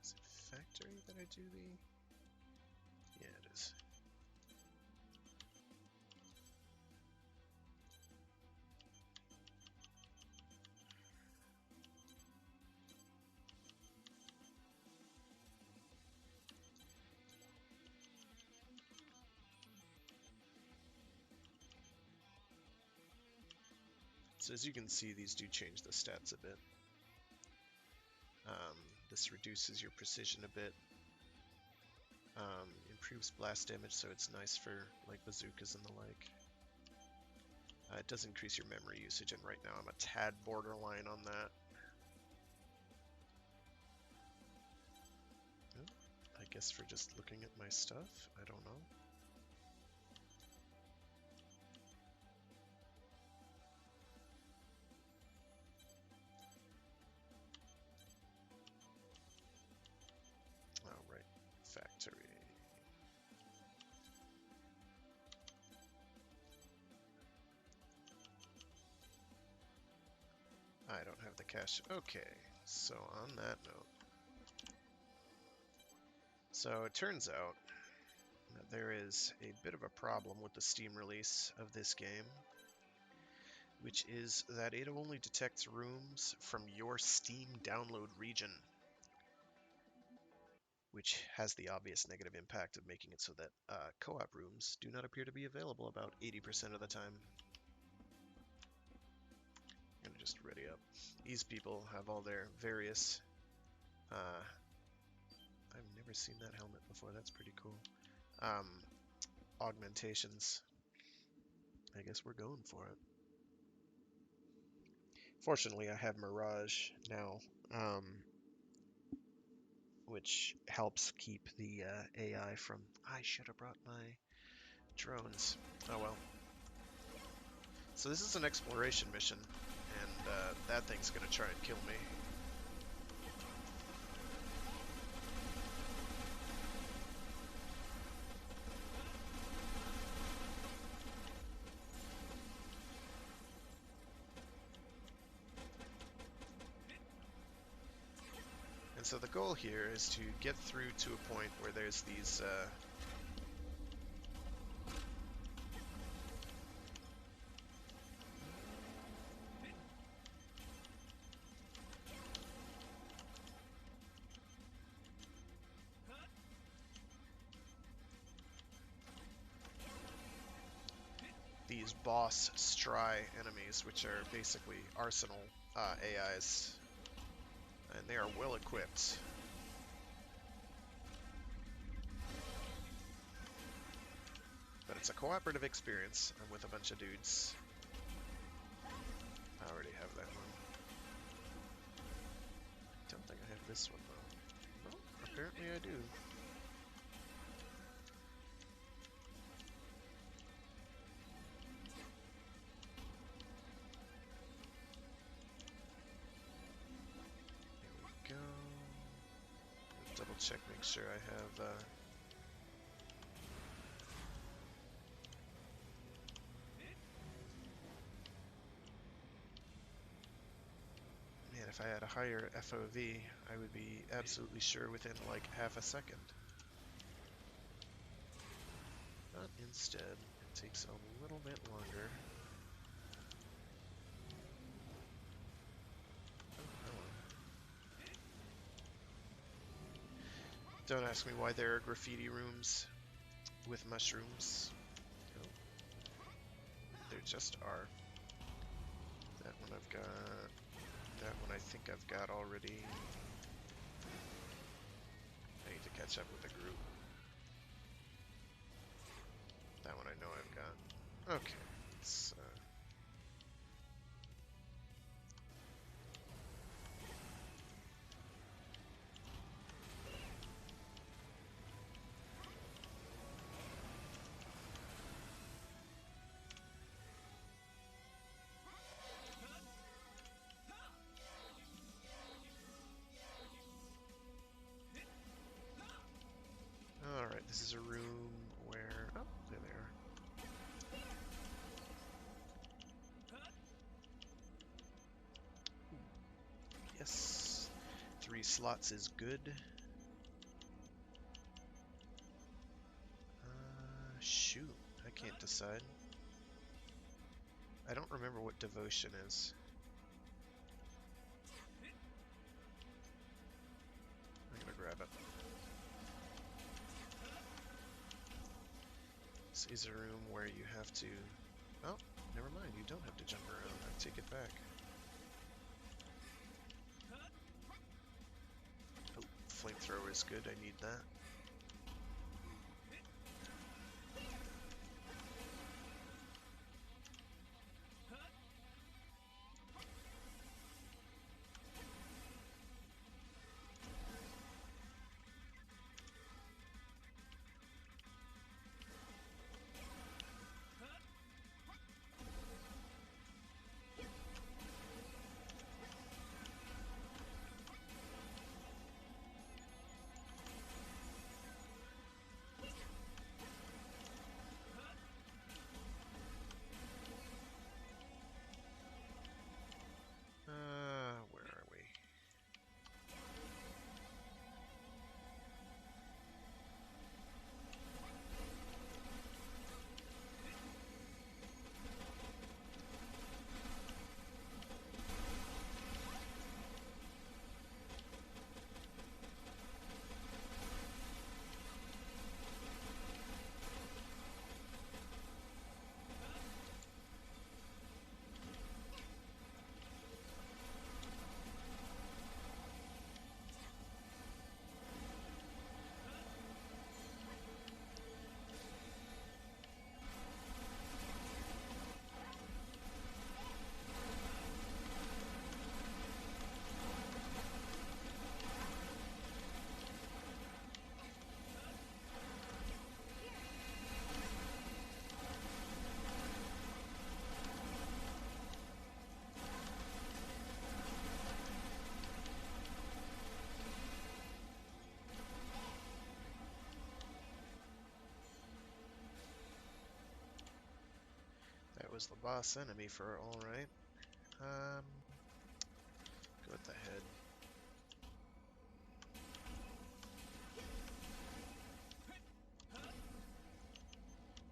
Is it factory that I do the... Yeah, it is. So as you can see, these do change the stats a bit. This reduces your precision a bit. Improves blast damage, so it's nice for like bazookas and the like. It does increase your memory usage, and right now I'm a tad borderline on that. Oh, I guess for just looking at my stuff, I don't know. Alright, factory. I don't have the cash. Okay, so on that note. So it turns out that there is a bit of a problem with the Steam release of this game, which is that it only detects rooms from your Steam download region, which has the obvious negative impact of making it so that co-op rooms do not appear to be available about 80% of the time. I'm gonna just ready up. These people have all their various... I've never seen that helmet before, that's pretty cool. Augmentations. I guess we're going for it. Fortunately, I have Mirage now, which helps keep the AI from... I should have brought my drones. Oh well. So this is an exploration mission, and that thing's gonna try and kill me. And so the goal here is to get through to a point where there's these boss Stry enemies, which are basically Arsenal AIs, and they are well equipped. But it's a cooperative experience. I'm with a bunch of dudes. I already have that one. I don't think I have this one though. No, apparently I do. Double check, make sure I have man, if I had a higher FOV, I would be absolutely sure within like half a second. But instead, it takes a little bit longer. Don't ask me why there are graffiti rooms with mushrooms. No. There just are. That one I've got. That one one I think I've got already. I need to catch up with the group. That one I know I've got. Okay, let's Alright, this is a room where... Oh, there they are. Yes. 3 slots is good. Shoot. I can't decide. I don't remember what devotion is. I'm gonna grab it. This is a room where you have to... Oh, never mind. You don't have to jump around. I take it back. Oh, flamethrower is good. I need that. Where are we? That was the boss enemy for alright. Go with the head.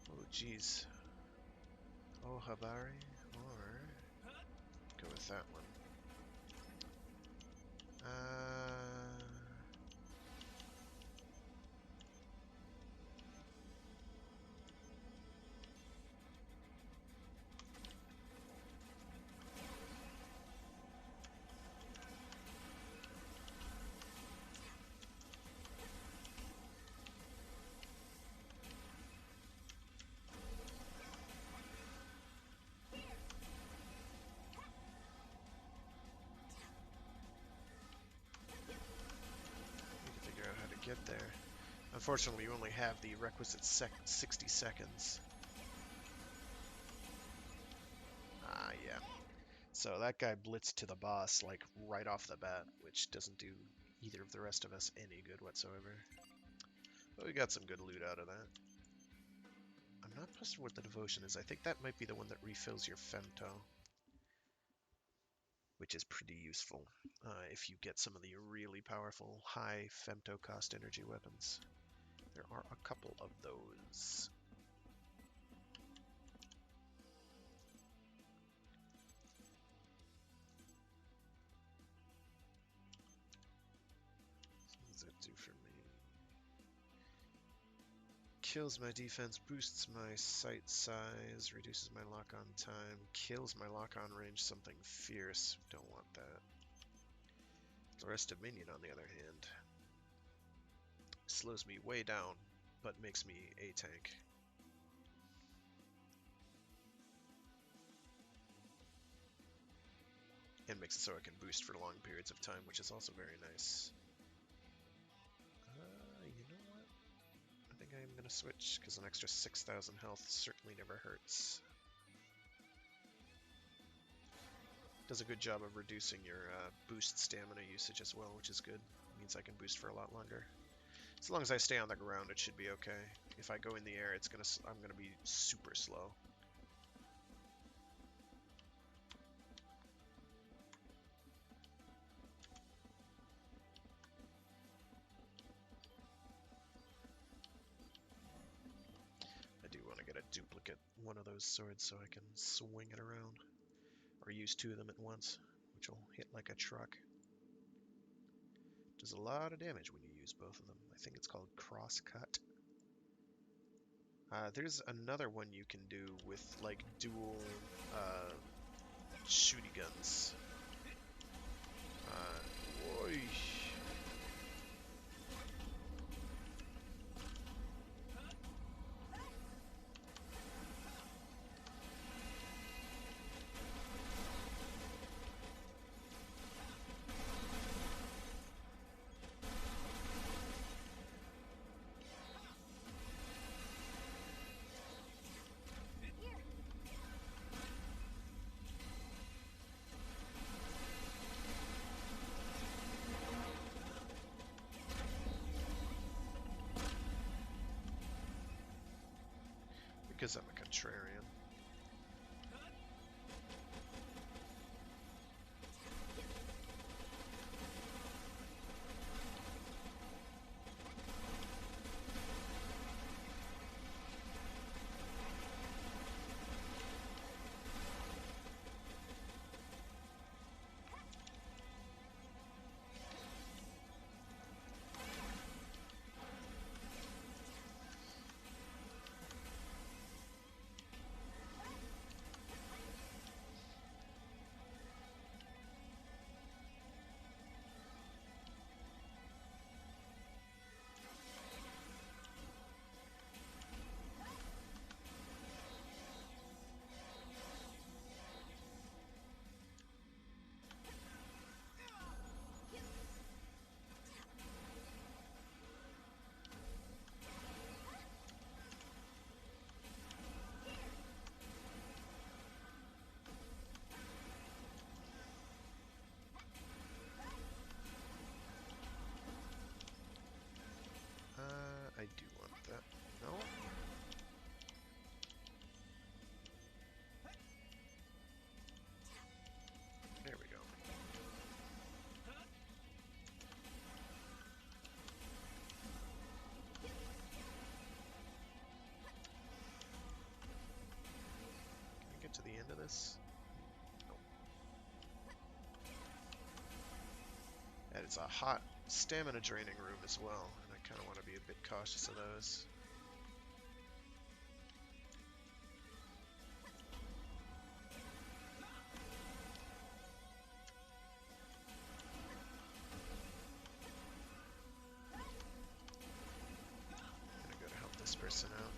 Oh jeez. Oh Habari, or go with that one. Get there. Unfortunately, you only have the requisite 60 seconds. Ah, yeah. So that guy blitzed to the boss, like, right off the bat, which doesn't do either of the rest of us any good whatsoever. But we got some good loot out of that. I'm not positive what the devotion is. I think that might be the one that refills your femto, which is pretty useful if you get some of the really powerful high femto cost energy weapons. There are a couple of those. What does that do for me? Kills my defense, boosts my sight size, reduces my lock-on time, kills my lock-on range, something fierce. Don't want that. The Restive Minion, on the other hand, slows me way down, but makes me a tank. And makes it so I can boost for long periods of time, which is also very nice. You know what? I think I am going to switch, because an extra 6,000 health certainly never hurts. Does a good job of reducing your boost stamina usage as well, which is good. Means I can boost for a lot longer. As long as I stay on the ground, it should be okay. If I go in the air, I'm gonna be super slow. I do want to get a duplicate one of those swords so I can swing it around. Or use two of them at once, which will hit like a truck. Does a lot of damage when you use both of them. I think it's called cross-cut. There's another one you can do with like dual shooty guns. Oy. Because I'm a contrarian. I do want that. No? There we go. Can I get to the end of this? Nope. And it's a hot stamina draining room as well, and I kind of want to be a bit cautious of those. I'm gonna go to help this person out.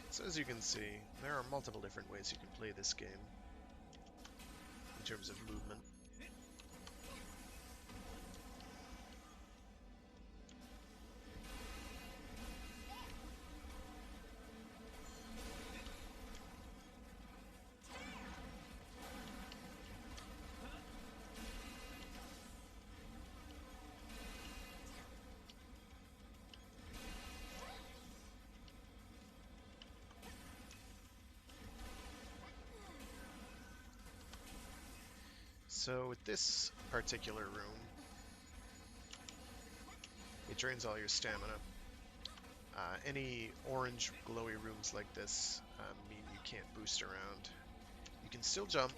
So as you can see, there are multiple different ways you can play this game in terms of movement. So with this particular room, it drains all your stamina. Any orange glowy rooms like this mean you can't boost around. You can still jump.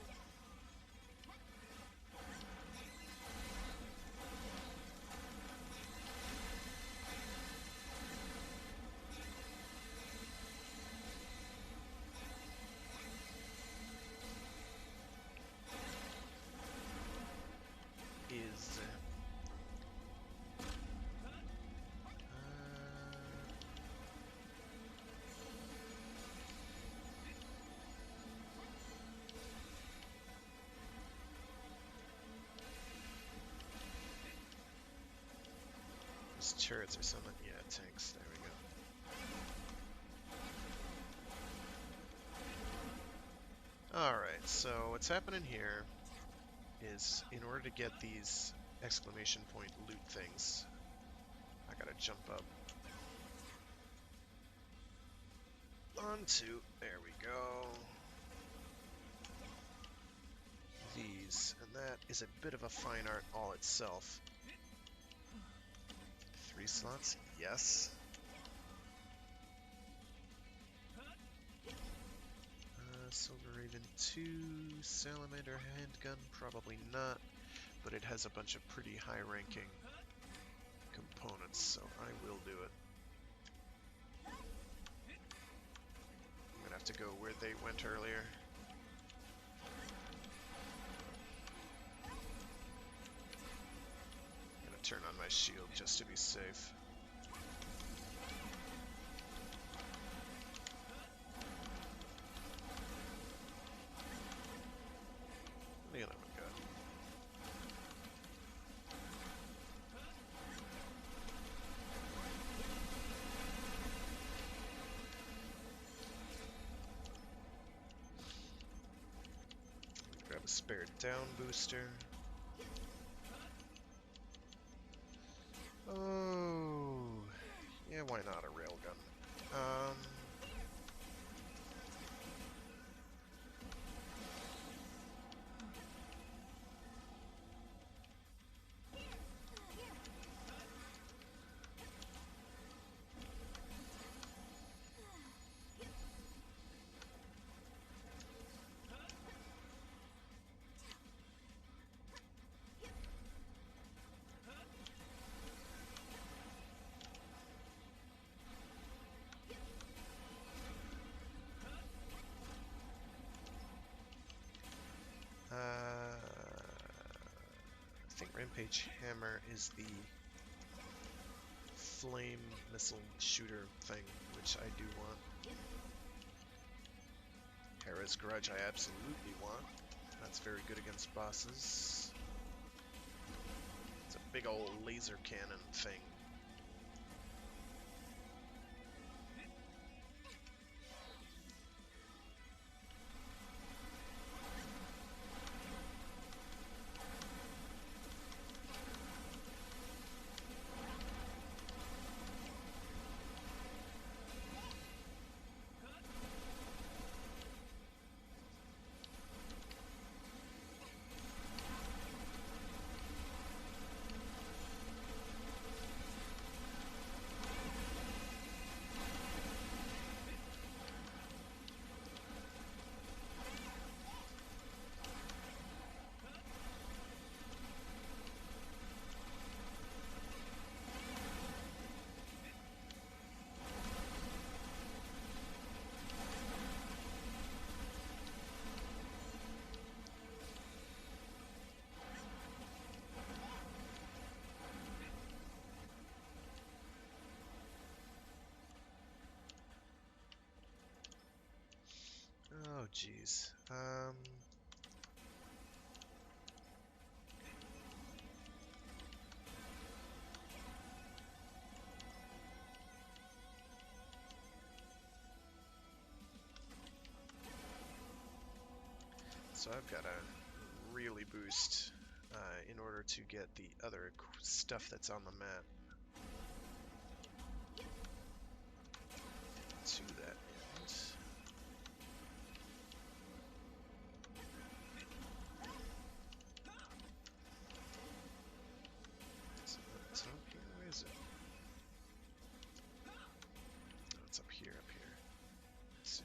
These turrets or something. Yeah, tanks. There we go. Alright, so what's happening here is in order to get these exclamation point loot things, I gotta jump up onto, there we go, these, and that is a bit of a fine art all itself. 3 slots? Yes. Silver Raven 2, Salamander handgun, probably not, but it has a bunch of pretty high-ranking components, so I will do it. I'm gonna have to go where they went earlier. I'm gonna turn on my shield just to be safe. The other one go. Grab a spare down booster. Oh, yeah, why not a railgun? I think Rampage Hammer is the flame missile shooter thing, which I do want. Hera's Grudge I absolutely want. That's very good against bosses. It's a big old laser cannon thing. Oh, jeez. So I've got to really boost in order to get the other stuff that's on the map to that end. Is it up top here? Where is it? No, it's up here, up here. Let's see.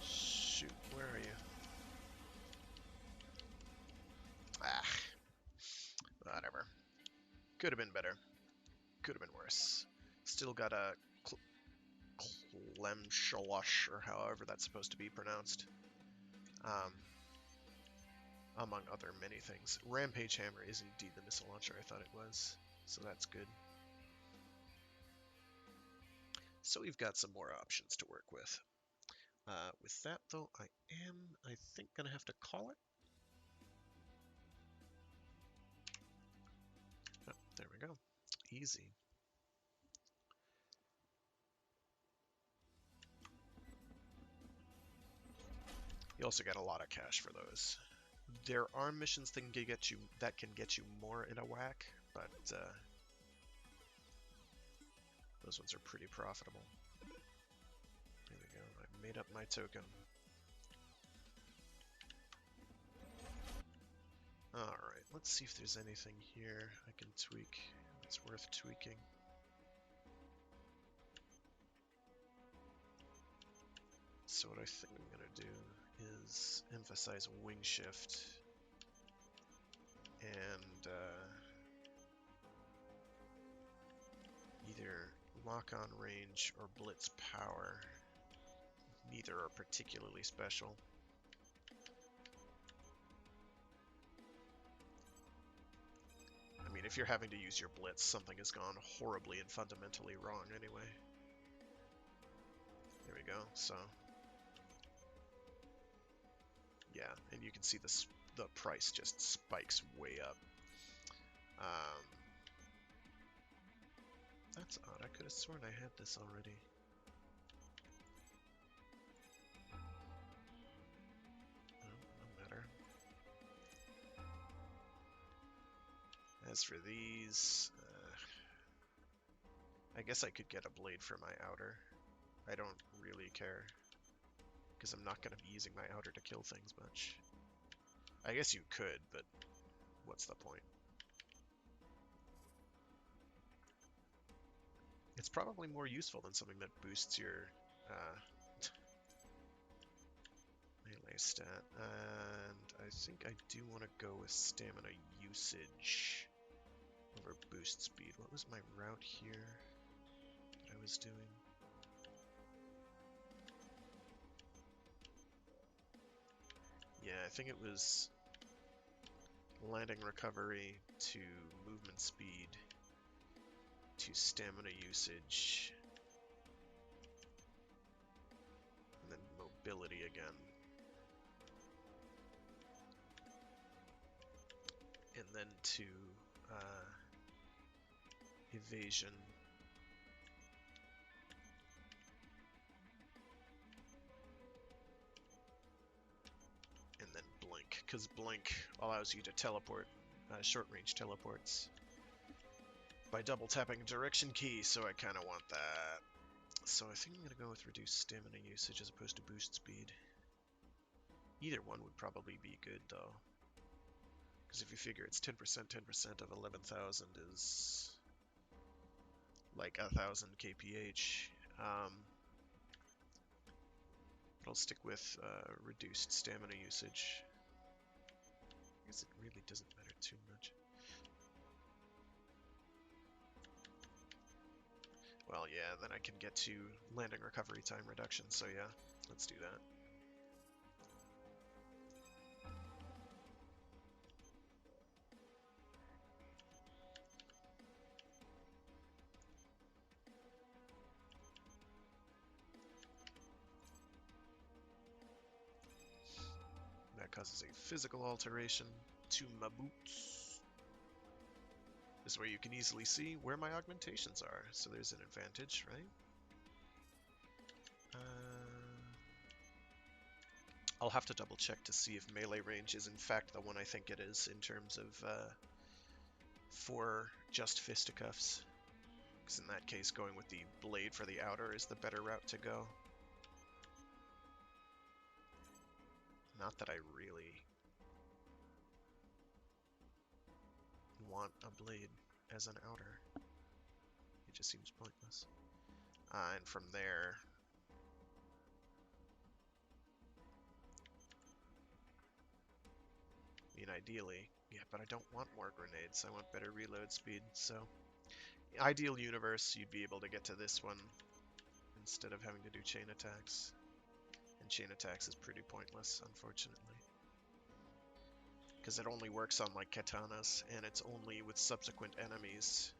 Shoot, where are you? Ah, whatever. Could have been better. Could have been worse. Still got a Clemshalosh, or however that's supposed to be pronounced. Among other many things. Rampage Hammer is indeed the missile launcher I thought it was, so that's good. So we've got some more options to work with. With that, though, I think, gonna have to call it. Oh, there we go. Easy. You also get a lot of cash for those. There are missions that can get you more in a whack, but those ones are pretty profitable. There we go. I made up my token. Alright, let's see if there's anything here I can tweak that's worth tweaking. So what I think I'm going to do is emphasize wing shift and either lock-on range or blitz power. Neither are particularly special. I mean, if you're having to use your blitz, something has gone horribly and fundamentally wrong anyway. There we go, so... yeah, and you can see the price just spikes way up. That's odd. I could have sworn I had this already. No matter. As for these, I guess I could get a blade for my outer. I don't really care, because I'm not going to be using my outer to kill things much. I guess you could, but what's the point? It's probably more useful than something that boosts your melee stat. And I think I do want to go with stamina usage over boost speed. What was my route here that I was doing? Yeah, I think it was landing recovery to movement speed to stamina usage, and then mobility again. And then to evasion. And then blink, because blink allows you to teleport, short-range teleports, by double tapping direction key, so I kind of want that. So I think I'm going to go with reduced stamina usage as opposed to boost speed. Either one would probably be good, though. Because if you figure it's 10% of 11,000 is like 1,000 kph. But I'll stick with reduced stamina usage. I guess it really doesn't matter too much. Well, yeah, then I can get to landing recovery time reduction, so yeah, let's do that. That causes a physical alteration to my boots. This way you can easily see where my augmentations are, so there's an advantage, right? I'll have to double check to see if melee range is in fact the one I think it is in terms of for just fisticuffs. Because in that case, going with the blade for the outer is the better route to go. Not that I really want a blade as an outer. It just seems pointless. And from there... I mean, ideally, yeah, but I don't want more grenades. I want better reload speed, so... Ideal universe, you'd be able to get to this one instead of having to do chain attacks. And chain attacks is pretty pointless, unfortunately. Because it only works on, like, katanas, and it's only with subsequent enemies.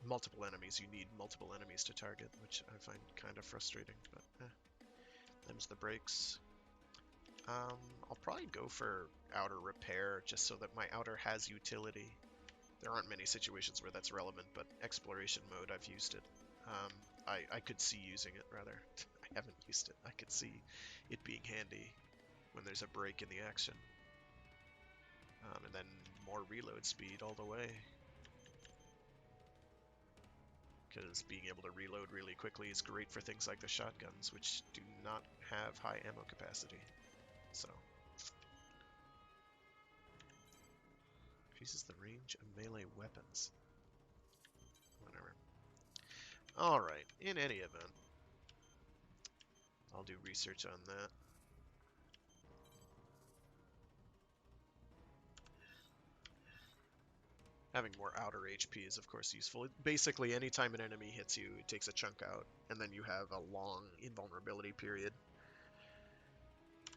Multiple enemies. You need multiple enemies to target, which I find kind of frustrating, but Them's the brakes. I'll probably go for outer repair just so that my outer has utility. There aren't many situations where that's relevant, but exploration mode, I've used it. I could see using it, rather. I haven't used it. I could see it being handy when there's a break in the action. And then more reload speed all the way. Because being able to reload really quickly is great for things like the shotguns, which do not have high ammo capacity. So, increases the range of melee weapons. Whatever. Alright, in any event, I'll do research on that. Having more outer HP is of course useful. Basically, anytime an enemy hits you, it takes a chunk out, and then you have a long invulnerability period.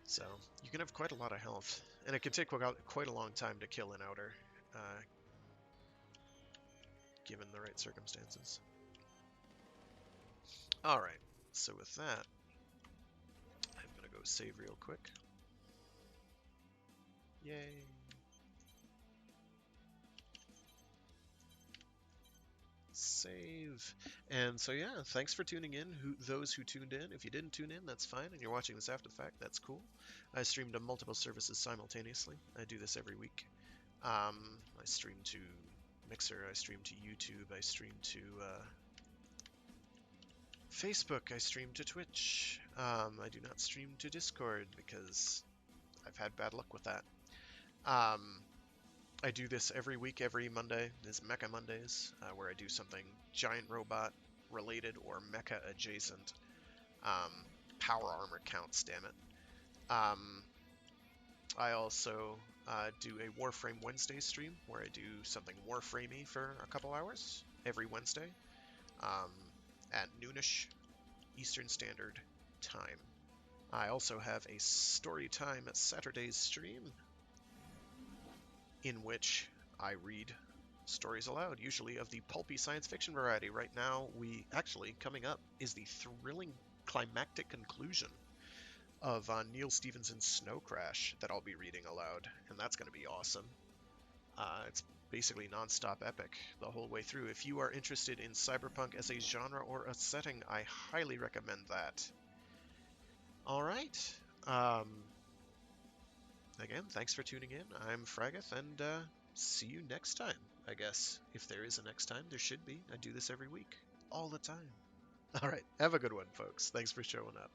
So, you can have quite a lot of health, and it can take quite a long time to kill an outer, given the right circumstances. Alright, so with that, I'm gonna go save real quick. Yay! Save. And so yeah, thanks for tuning in, those who tuned in. If you didn't tune in, that's fine, and you're watching this after the fact, that's cool. I stream to multiple services simultaneously. I do this every week. I stream to Mixer, I stream to YouTube, I stream to Facebook, I stream to Twitch. I do not stream to Discord because I've had bad luck with that. I do this every week, every Monday. There's Mecha Mondays, where I do something giant robot related or mecha adjacent. Power armor counts, damn it. I also do a Warframe Wednesday stream, where I do something Warframey for a couple hours every Wednesday at noonish Eastern Standard Time. I also have a story time at Saturday's stream, in which I read stories aloud, usually of the pulpy science fiction variety. Right now, coming up is the thrilling climactic conclusion of Neil Stephenson's Snow Crash that I'll be reading aloud, and that's going to be awesome. It's basically non-stop epic the whole way through. If you are interested in cyberpunk as a genre or a setting, I highly recommend that. Alright. Again, thanks for tuning in. I'm Fragath, and see you next time, I guess. If there is a next time, there should be. I do this every week. All the time. Alright, have a good one, folks. Thanks for showing up.